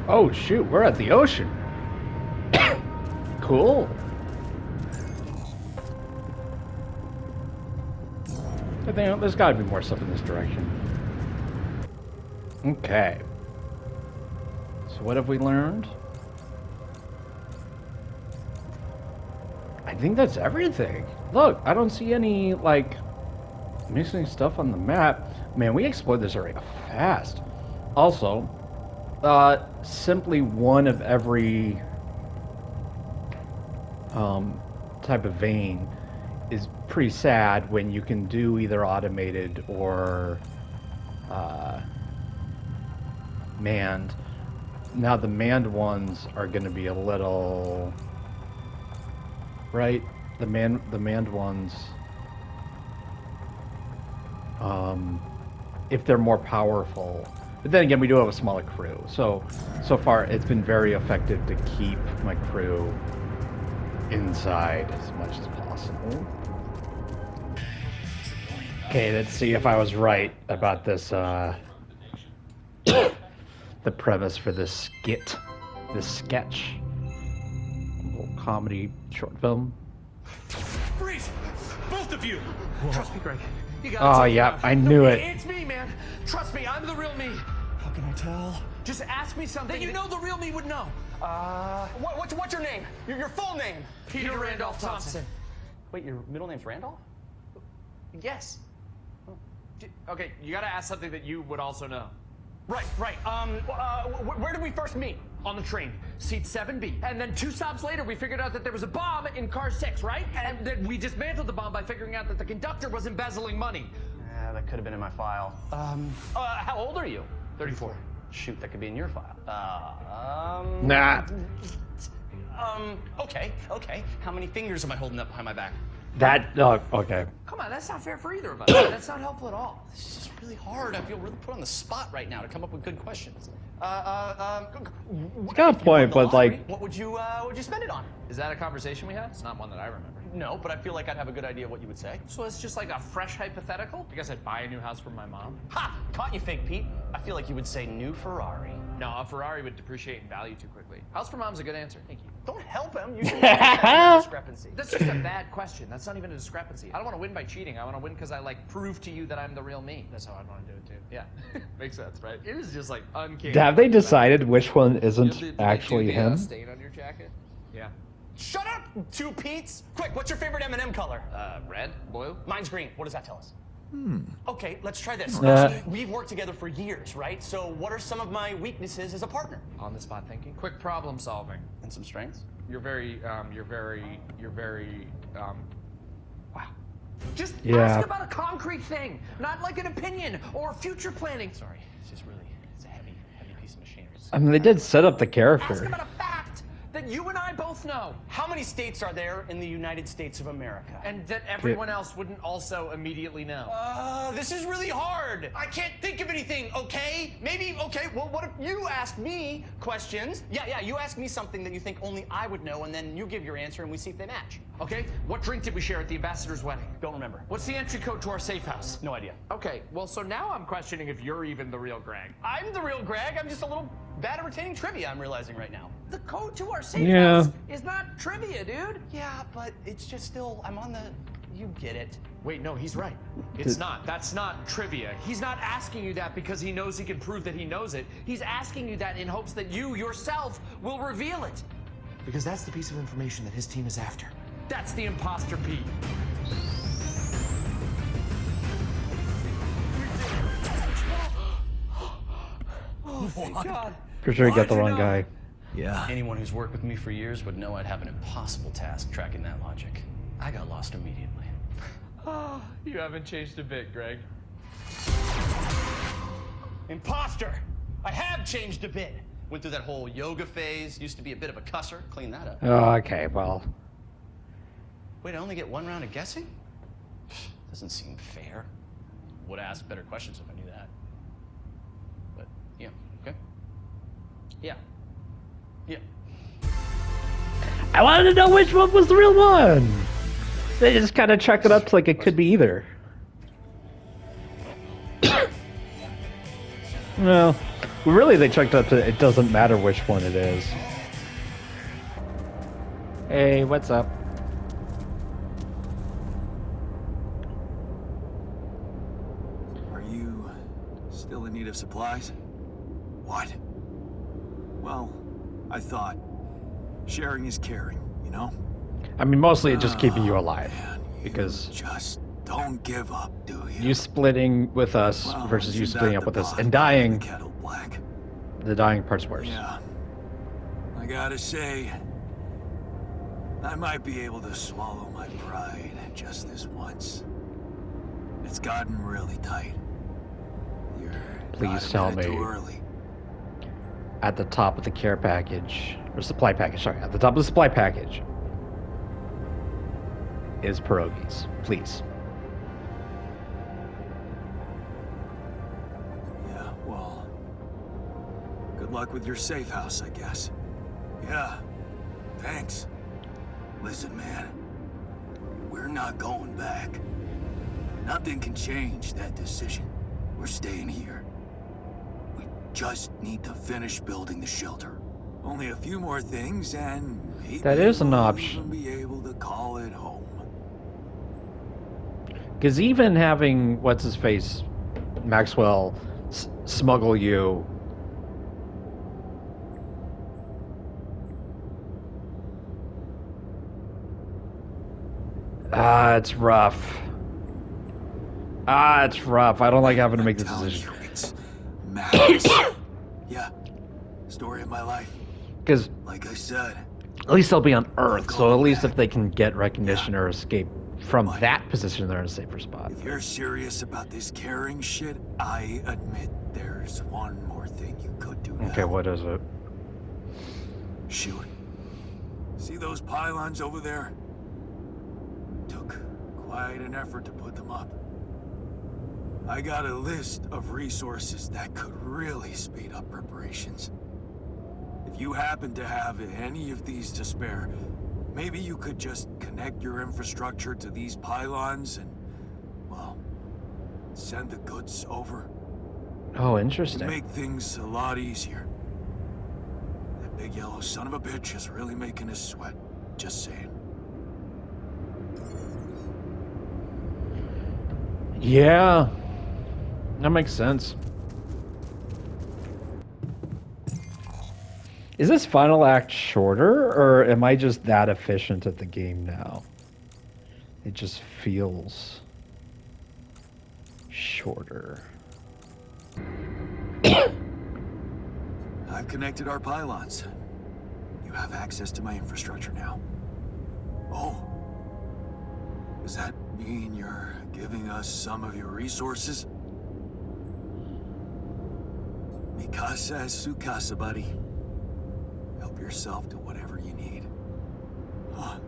[SPEAKER 1] Oh shoot, we're at the ocean. Cool. I think there's got to be more stuff in this direction. Okay. So what have we learned? I think that's everything. Look, I don't see any, like, missing stuff on the map. Man, we explored this area fast. Also, simply one of every type of vein is pretty sad when you can do either automated or manned. Now the manned ones are going to be a little... Right? The manned ones, if they're more powerful. But then again, we do have a smaller crew. So far, it's been very effective to keep my crew inside as much as possible. Okay, let's see if I was right about this, the premise for this sketch. Little comedy short film.
[SPEAKER 5] Freeze! Both of you! Trust me, Greg. You got
[SPEAKER 1] Oh, yeah, I knew it.
[SPEAKER 5] It's me, man. Trust me, I'm the real me. How can I tell? Just ask me something that you know the real me would know. What's your name? Your full name?
[SPEAKER 8] Peter Randolph Thompson.
[SPEAKER 5] Wait, your middle name's Randolph?
[SPEAKER 8] Yes. Okay, you gotta ask something that you would also know.
[SPEAKER 5] Right. Where did we first meet? On the train, seat 7B.
[SPEAKER 8] And then 2 stops later, we figured out that there was a bomb in car 6, right? And then we dismantled the bomb by figuring out that the conductor was embezzling money.
[SPEAKER 5] Yeah, that could have been in my file. How old are you?
[SPEAKER 8] 34.
[SPEAKER 5] Shoot, that could be in your file.
[SPEAKER 1] Nah.
[SPEAKER 5] Okay. How many fingers am I holding up behind my back?
[SPEAKER 1] Okay.
[SPEAKER 8] Come on, that's not fair for either of us. That's not helpful at all.
[SPEAKER 5] This is just really hard. I feel really put on the spot right now to come up with good questions.
[SPEAKER 1] It's got a point, but like...
[SPEAKER 5] What would you spend it on?
[SPEAKER 8] Is that a conversation we had? It's not one that I remember.
[SPEAKER 5] No, but I feel like I'd have a good idea of what you would say.
[SPEAKER 8] So it's just like a fresh hypothetical? I guess I'd buy a new house for my mom.
[SPEAKER 5] Ha! Caught you, Fake Pete. I feel like you would say new Ferrari.
[SPEAKER 8] No, a Ferrari would depreciate in value too quickly. House for mom's a good answer. Thank you.
[SPEAKER 5] Don't help him. You should a discrepancy.
[SPEAKER 8] That's just a bad question. That's not even a discrepancy. I don't want to win by cheating. I want to win because I like prove to you that I'm the real me. That's how I'd want to do it too. Yeah, makes sense, right? It is just like uncanny.
[SPEAKER 1] Have they decided which one isn't
[SPEAKER 8] Did
[SPEAKER 1] actually
[SPEAKER 8] they do the,
[SPEAKER 1] him?
[SPEAKER 8] stain on your jacket? Yeah.
[SPEAKER 5] Shut up, 2 Pete's. Quick, what's your favorite M&M color?
[SPEAKER 8] Red, blue.
[SPEAKER 5] Mine's green. What does that tell us? Okay, let's try this. We've worked together for years, right? So what are some of my weaknesses as a partner?
[SPEAKER 8] On the spot thinking. Quick problem solving.
[SPEAKER 5] And some strengths?
[SPEAKER 8] You're very, wow. Just
[SPEAKER 1] Yeah.
[SPEAKER 8] ask about a concrete thing, not like an opinion or future planning.
[SPEAKER 5] Sorry, it's a heavy piece of machinery.
[SPEAKER 1] I mean, they did set up the
[SPEAKER 8] Ask
[SPEAKER 1] character.
[SPEAKER 8] about a fact that you and I both know.
[SPEAKER 5] How many states are there in the United States of America?
[SPEAKER 8] And that everyone else wouldn't also immediately know.
[SPEAKER 5] This is really hard. I can't think of anything, okay? Well, what if you ask me questions? Yeah, you ask me something that you think only I would know, and then you give your answer, and we see if they match.
[SPEAKER 8] Okay, what drink did we share at the ambassador's wedding?
[SPEAKER 5] Don't remember.
[SPEAKER 8] What's the entry code to our safe house?
[SPEAKER 5] No idea.
[SPEAKER 8] Okay, well, so now I'm questioning if you're even the real Greg.
[SPEAKER 5] I'm the real Greg. I'm just a little bad at retaining trivia, I'm realizing right now.
[SPEAKER 8] The code to our safe
[SPEAKER 1] Yeah.
[SPEAKER 8] house is not trivia, dude.
[SPEAKER 5] Yeah, but it's just still, I'm on the, you get it.
[SPEAKER 8] Wait, no, he's right. It's not. That's not trivia. He's not asking you that because he knows he can prove that he knows it. He's asking you that in hopes that you yourself will reveal it. Because that's the piece of information that his team is after. That's the imposter Pete. Oh, thank God.
[SPEAKER 1] For sure, you got the wrong guy.
[SPEAKER 2] Yeah.
[SPEAKER 5] Anyone who's worked with me for years would know I'd have an impossible task tracking that logic. I got lost immediately.
[SPEAKER 8] Oh, you haven't changed a bit, Greg.
[SPEAKER 5] Imposter! I have changed a bit. Went through that whole yoga phase, used to be a bit of a cusser, cleaned that up.
[SPEAKER 1] Okay, well.
[SPEAKER 5] Wait, I only get 1 round of guessing? Doesn't seem fair. Would have asked better questions if I knew that. But
[SPEAKER 8] Yeah. Okay. Yeah. Yeah.
[SPEAKER 1] I wanted to know which one was the real one. They just kind of chalked it up to like it could be either. No, really, they checked up to it doesn't matter which one it is. Hey, what's up?
[SPEAKER 2] Are you still in need of supplies? What? Well, I thought sharing is caring, you know?
[SPEAKER 1] I mean, mostly it's just keeping you alive,
[SPEAKER 2] Man,
[SPEAKER 1] because
[SPEAKER 2] just don't give up, do you?
[SPEAKER 1] you splitting with us
[SPEAKER 2] Well,
[SPEAKER 1] versus you
[SPEAKER 2] isn't
[SPEAKER 1] splitting
[SPEAKER 2] that
[SPEAKER 1] up
[SPEAKER 2] the
[SPEAKER 1] with us
[SPEAKER 2] pot
[SPEAKER 1] and
[SPEAKER 2] calling the
[SPEAKER 1] dying.
[SPEAKER 2] kettle black?
[SPEAKER 1] The dying part's worse.
[SPEAKER 2] Yeah. I gotta say, I might be able to swallow my pride just this once. It's gotten really tight. You're
[SPEAKER 1] Please
[SPEAKER 2] not a
[SPEAKER 1] tell
[SPEAKER 2] minute
[SPEAKER 1] me.
[SPEAKER 2] too early.
[SPEAKER 1] At the top of the care package, or supply package, sorry, at the top of the supply package is pierogies. Please.
[SPEAKER 2] Yeah, well, good luck with your safe house, I guess. Yeah, thanks. Listen, man, we're not going back. Nothing can change that decision. We're staying here. We just need to finish building the shelter. Only a few more things, and maybe
[SPEAKER 1] That is an
[SPEAKER 2] we'll
[SPEAKER 1] option.
[SPEAKER 2] even be able to call it home.
[SPEAKER 1] Because even having what's his face, Maxwell, smuggle you. It's rough. It's rough. I don't like having to make this
[SPEAKER 2] Telling
[SPEAKER 1] decision.
[SPEAKER 2] you, it's madness. Yeah, story of my life.
[SPEAKER 1] Because
[SPEAKER 2] Like I said,
[SPEAKER 1] at least they'll be on Earth, so
[SPEAKER 2] going
[SPEAKER 1] at least
[SPEAKER 2] back.
[SPEAKER 1] if they can get recognition
[SPEAKER 2] Yeah.
[SPEAKER 1] or escape from
[SPEAKER 2] But
[SPEAKER 1] that position, they're in a safer spot.
[SPEAKER 2] if you're serious about this caring shit, I admit there's one more thing you could do now.
[SPEAKER 1] Okay, what is it?
[SPEAKER 2] Shoot. See those pylons over there? Took quite an effort to put them up. I got a list of resources that could really speed up preparations. If you happen to have any of these to spare, maybe you could just connect your infrastructure to these pylons and, well, send the goods over.
[SPEAKER 1] Oh,
[SPEAKER 2] It'd
[SPEAKER 1] interesting.
[SPEAKER 2] make things a lot easier. That big yellow son of a bitch is really making us sweat. Just saying.
[SPEAKER 1] Yeah, that makes sense. Is this final act shorter, or am I just that efficient at the game now? It just feels shorter.
[SPEAKER 2] I've connected our pylons. You have access to my infrastructure now. Oh. Does that mean you're giving us some of your resources? Mikasa Sukasa, buddy. Help yourself to whatever you need. Huh.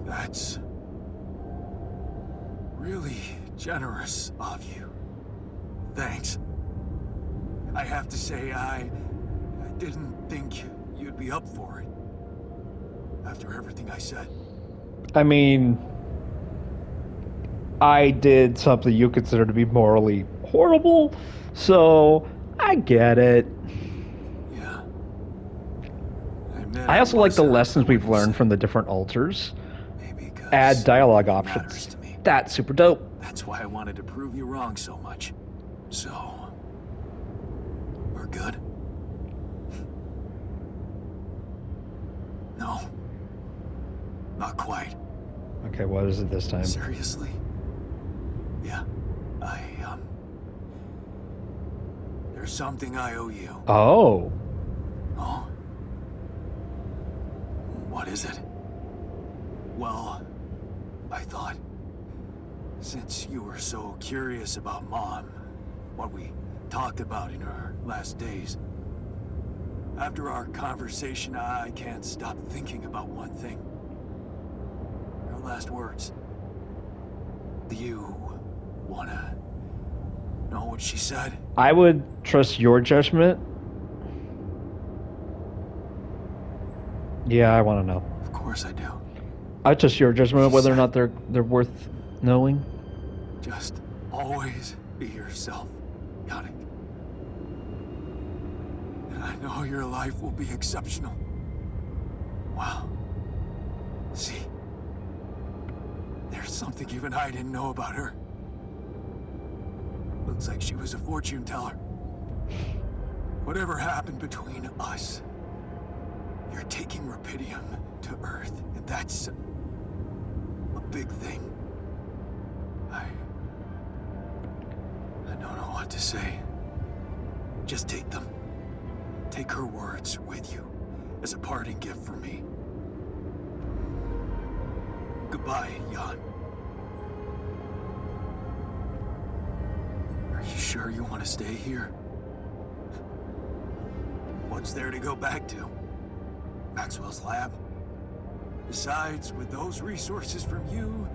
[SPEAKER 2] That's really generous of you. Thanks. I have to say, I didn't think you'd be up for it. After everything I said.
[SPEAKER 1] I mean, I did something you consider to be morally horrible, so I get it.
[SPEAKER 2] Yeah.
[SPEAKER 1] I also like the lessons we've learned from the different altars.
[SPEAKER 2] Maybe 'cause
[SPEAKER 1] Add dialogue
[SPEAKER 2] it
[SPEAKER 1] options.
[SPEAKER 2] matters to me.
[SPEAKER 1] That's super dope.
[SPEAKER 2] That's why I wanted to prove you wrong so much. So, we're good? No. Not quite.
[SPEAKER 1] Okay, what is it this time?
[SPEAKER 2] Seriously? Yeah. There's something I owe you.
[SPEAKER 1] Oh.
[SPEAKER 2] Oh? What is it? Well, I thought, since you were so curious about Mom, what we talked about in her last days, after our conversation, I can't stop thinking about one thing. Her last words. Do you wanna know what she said?
[SPEAKER 1] I would trust your judgment. Yeah, I want to know.
[SPEAKER 2] Of course I do.
[SPEAKER 1] I trust your judgment of whether or not they're worth knowing.
[SPEAKER 2] Just always be yourself, Yannick. And I know your life will be exceptional. Wow. See, there's something even I didn't know about her. Looks like she was a fortune teller. Whatever happened between us, you're taking Rapidium to Earth, and that's a big thing. I don't know what to say. Just take them. Take her words with you as a parting gift from me. Goodbye, Jan. Are you sure you want to stay here? What's there to go back to? Maxwell's lab? Besides, with those resources from you,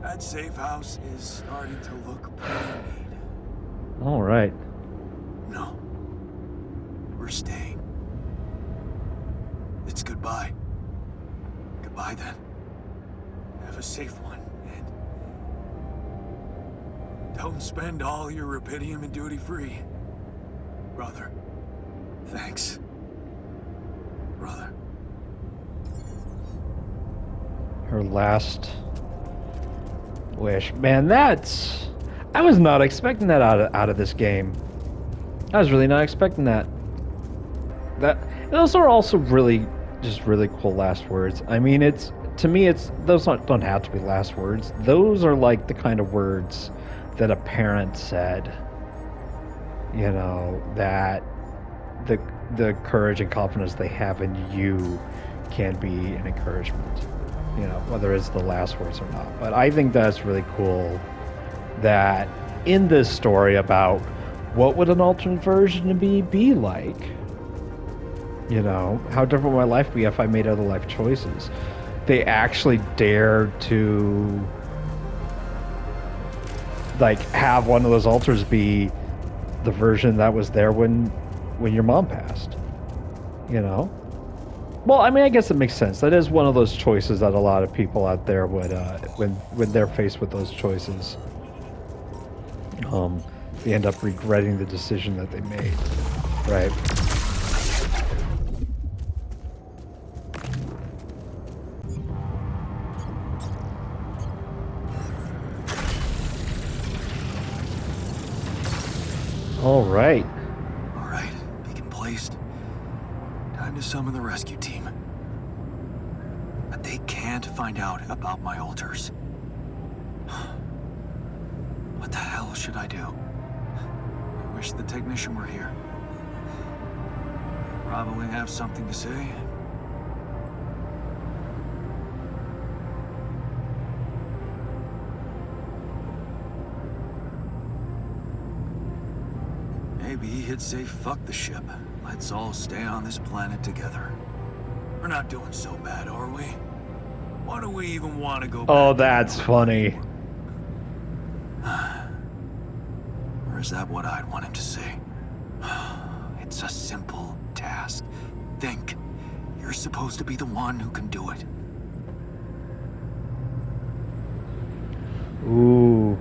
[SPEAKER 2] that safe house is starting to look pretty neat.
[SPEAKER 1] All right.
[SPEAKER 2] No. We're staying. It's goodbye. Goodbye, then. Have a safe one, and don't spend all your Rapidium in duty-free. Brother. Thanks. Brother.
[SPEAKER 1] Her last wish. Man, that's... I was not expecting that out of this game. I was really not expecting that. Those are also really cool last words. I mean, to me, those don't have to be last words. Those are like the kind of words that a parent said. You know, that the courage and confidence they have in you can be an encouragement. You know, whether it's the last words or not. But I think that's really cool that in this story about what would an alternate version of me be like? You know, how different would my life be if I made other life choices? They actually dared to like have one of those alters be the version that was there when your mom passed. You know? Well, I mean, I guess it makes sense. That is one of those choices that a lot of people out there would, when they're faced with those choices, they end up regretting the decision that they made, right? All right.
[SPEAKER 2] All right, beacon placed. Time to summon the rescue team. But they can't find out about my altars. What the hell should I do? I wish the technician were here. He'd probably have something to say. Maybe he'd say, fuck the ship. Let's all stay on this planet together. We're not doing so bad, are we? Why do we even want to go back?
[SPEAKER 1] Oh, that's funny.
[SPEAKER 2] Or is that what I'd want him to say? It's a simple task. Think. You're supposed to be the one who can do it.
[SPEAKER 1] Ooh.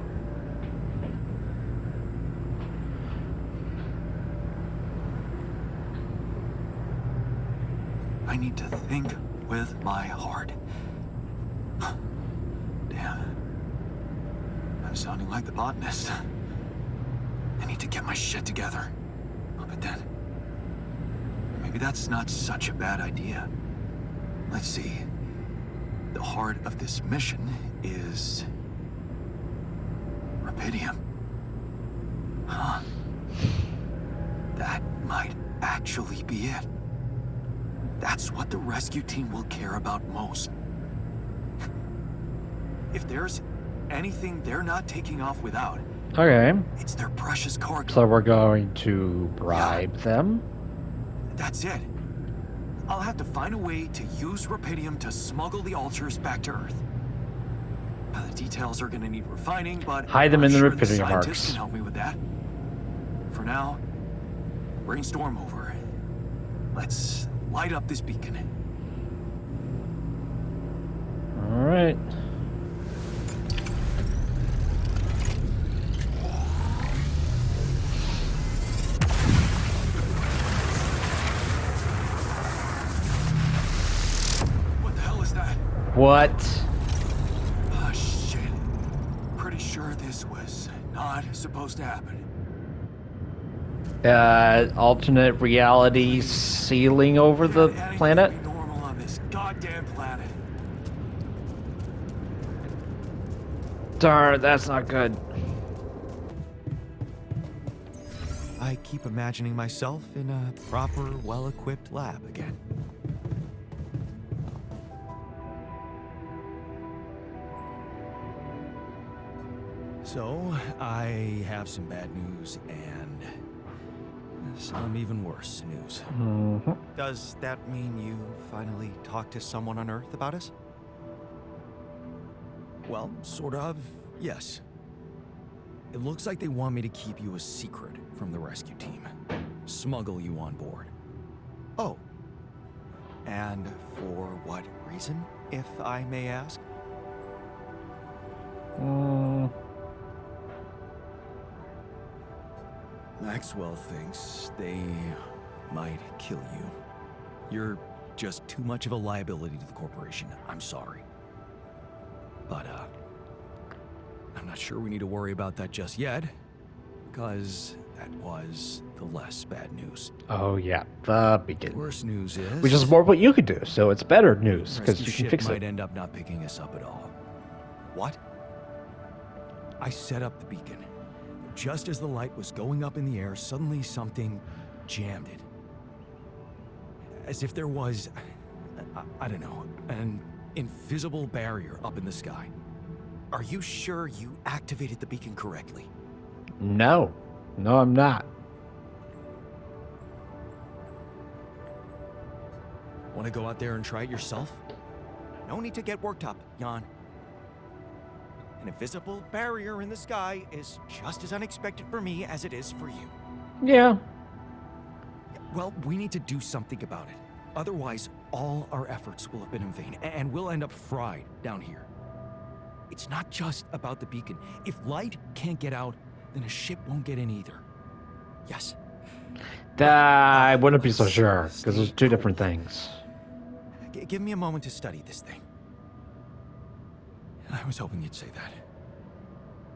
[SPEAKER 2] I need to think with my heart. Damn. I'm sounding like the botanist. I need to get my shit together. Oh, but then, maybe that's not such a bad idea. Let's see. The heart of this mission is Rapidium. Huh. That might actually be it. That's what the rescue team will care about most. If there's anything they're not taking off without,
[SPEAKER 1] Okay.
[SPEAKER 2] it's their precious cargo.
[SPEAKER 1] So we're going to bribe them?
[SPEAKER 2] That's it. I'll have to find a way to use Rapidium to smuggle the altars back to Earth. Details are gonna need refining, but
[SPEAKER 1] Hide them
[SPEAKER 2] I'm
[SPEAKER 1] in the
[SPEAKER 2] sure
[SPEAKER 1] repeating
[SPEAKER 2] scientists
[SPEAKER 1] marks.
[SPEAKER 2] can help me with that. For now, brainstorm over. Let's light up this beacon.
[SPEAKER 1] All right.
[SPEAKER 2] What the hell is that?
[SPEAKER 1] What?
[SPEAKER 2] Ah, shit. Pretty sure this was not supposed to happen.
[SPEAKER 1] Alternate reality ceiling over the
[SPEAKER 2] Can't anything
[SPEAKER 1] planet?
[SPEAKER 2] be normal on this goddamn planet.
[SPEAKER 1] Darn, that's not good.
[SPEAKER 2] I keep imagining myself in a proper, well-equipped lab again. So, I have some bad news and some even worse news.
[SPEAKER 1] Mhm.
[SPEAKER 2] Does that mean you finally talked to someone on Earth about us? Well, sort of, yes. It looks like they want me to keep you a secret from the rescue team. Smuggle you on board. Oh. And for what reason, if I may ask? Maxwell thinks they might kill you. You're just too much of a liability to the corporation. I'm sorry. But, I'm not sure we need to worry about that just yet, because that was the less bad news.
[SPEAKER 1] Oh yeah, the beacon.
[SPEAKER 2] Worst news is...
[SPEAKER 1] Which is more what you could do, so it's better news, because
[SPEAKER 2] rescue
[SPEAKER 1] you can
[SPEAKER 2] ship
[SPEAKER 1] fix
[SPEAKER 2] might
[SPEAKER 1] it.
[SPEAKER 2] end up not picking us up at all. What? I set up the beacon. Just as the light was going up in the air, suddenly something jammed it. As if there was, I don't know, an invisible barrier up in the sky. Are you sure you activated the beacon correctly?
[SPEAKER 1] No. No, I'm not.
[SPEAKER 2] Want to go out there and try it yourself? No need to get worked up, Jan. An invisible barrier in the sky is just as unexpected for me as it is for you.
[SPEAKER 1] Yeah.
[SPEAKER 2] Well, we need to do something about it. Otherwise, all our efforts will have been in vain, and we'll end up fried down here. It's not just about the beacon. If light can't get out, then a ship won't get in either. Yes.
[SPEAKER 1] I wouldn't be so sure, because there's two different things.
[SPEAKER 2] Give me a moment to study this thing. I was hoping you'd say that.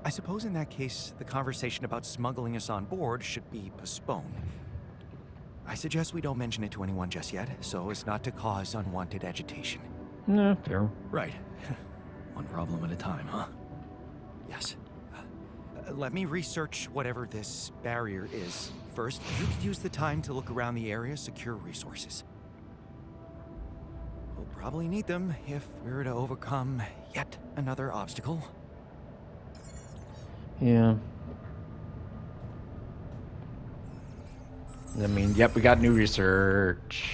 [SPEAKER 2] I suppose in that case, the conversation about smuggling us on board should be postponed. I suggest we don't mention it to anyone just yet, so as not to cause unwanted agitation.
[SPEAKER 1] No, fair.
[SPEAKER 2] Right. One problem at a time, huh? Yes. Let me research whatever this barrier is. First, you could use the time to look around the area, secure resources. We'll probably need them if we're to overcome yet another obstacle.
[SPEAKER 1] Yeah. I mean, yep, we got new research.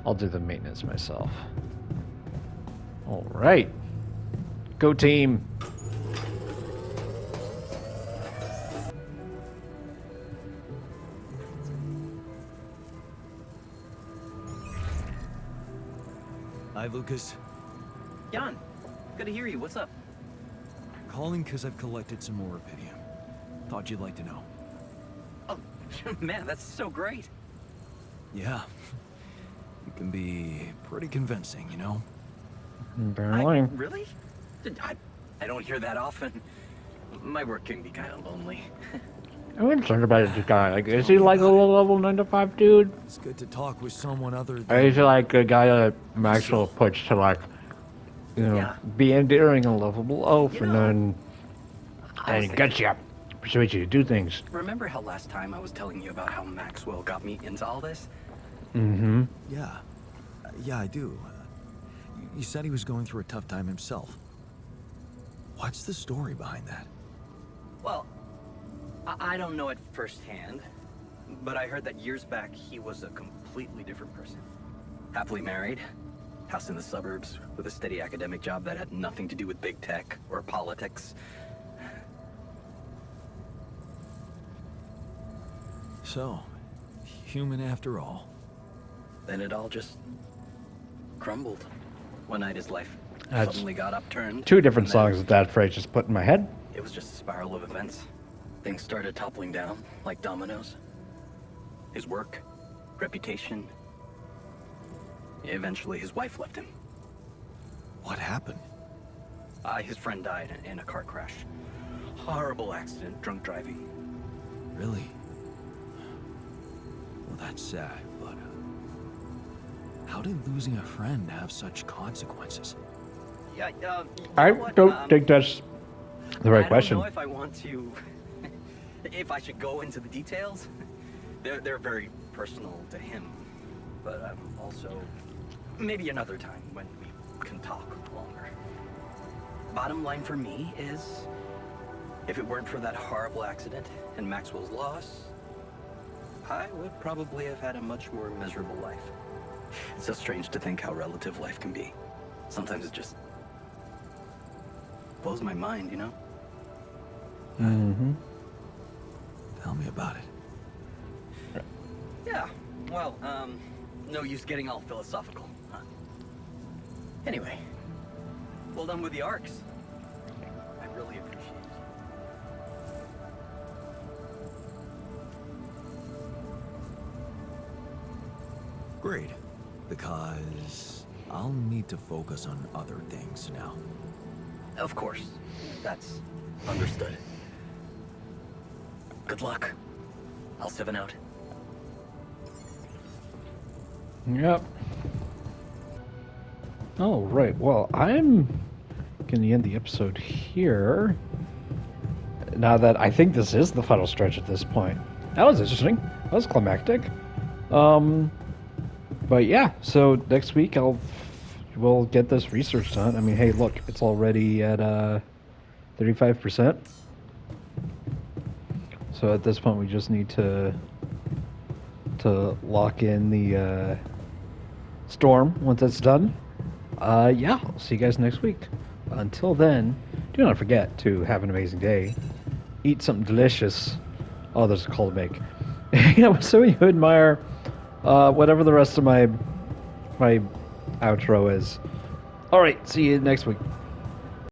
[SPEAKER 1] I'll do the maintenance myself. All right. Go team.
[SPEAKER 2] Hi, Lucas.
[SPEAKER 10] Jan, good to hear you. What's up?
[SPEAKER 2] Calling because I've collected some more rubidium. Thought you'd like to know.
[SPEAKER 10] Oh, man, that's so great.
[SPEAKER 2] Yeah. It can be pretty convincing, you know?
[SPEAKER 1] Apparently.
[SPEAKER 10] Really? I don't hear that often. My work can be kind of lonely.
[SPEAKER 1] I'm concerned about this guy. Like, is he like a low level 9 to 5 dude?
[SPEAKER 2] It's good to talk with someone other
[SPEAKER 1] Or
[SPEAKER 2] than...
[SPEAKER 1] is he like a guy that Maxwell puts to like, you know,
[SPEAKER 10] Yeah.
[SPEAKER 1] be endearing a level below,
[SPEAKER 10] You
[SPEAKER 1] and
[SPEAKER 10] know,
[SPEAKER 1] then
[SPEAKER 10] I was
[SPEAKER 1] and gets you, persuade you to do things.
[SPEAKER 10] Remember how last time I was telling you about how Maxwell got me into all this?
[SPEAKER 1] Mm-hmm.
[SPEAKER 2] Yeah. Yeah, I do. You said he was going through a tough time himself. What's the story behind that?
[SPEAKER 10] Well, I don't know it firsthand, but I heard that years back he was a completely different person. Happily married. House in the suburbs with a steady academic job that had nothing to do with big tech or politics.
[SPEAKER 2] So, human after all.
[SPEAKER 10] Then it all just crumbled. One night his life
[SPEAKER 1] That's
[SPEAKER 10] suddenly got upturned.
[SPEAKER 1] Two different
[SPEAKER 10] and then
[SPEAKER 1] songs that phrase just put in my head.
[SPEAKER 10] It was just a spiral of events. Things started toppling down like dominoes. His work, reputation. Eventually his wife left him.
[SPEAKER 2] What happened?
[SPEAKER 10] His friend died in a car crash. Horrible accident, drunk driving.
[SPEAKER 2] Really? Well, that's sad, but how did losing a friend have such consequences?
[SPEAKER 10] Yeah,
[SPEAKER 1] I don't think that's the right question.
[SPEAKER 10] I don't know if I want to, if I should go into the details. They're very personal to him, but also maybe another time when we can talk longer. Bottom line for me is, if it weren't for that horrible accident and Maxwell's loss, I would probably have had a much more miserable life. It's so strange to think how relative life can be. Sometimes it just blows my mind, you know?
[SPEAKER 1] Mm-hmm.
[SPEAKER 2] Tell me about it.
[SPEAKER 10] Yeah, well, no use getting all philosophical, huh? Anyway, well done with the arcs. I really appreciate it.
[SPEAKER 2] Great, because I'll need to focus on other things now.
[SPEAKER 10] Of course, that's understood. Good luck. I'll 7 out.
[SPEAKER 1] Yep. Oh, right. Well, I'm going to end the episode here. Now that I think this is the final stretch at this point. That was interesting. That was climactic. But yeah, so next week we'll get this research done. I mean, hey, look, it's already at 35%. So at this point, we just need to lock in the storm once it's done. Yeah, I'll see you guys next week. Until then, do not forget to have an amazing day. Eat something delicious. Oh, there's a call to make. Yeah, so you admire whatever the rest of my outro is. All right, see you next week.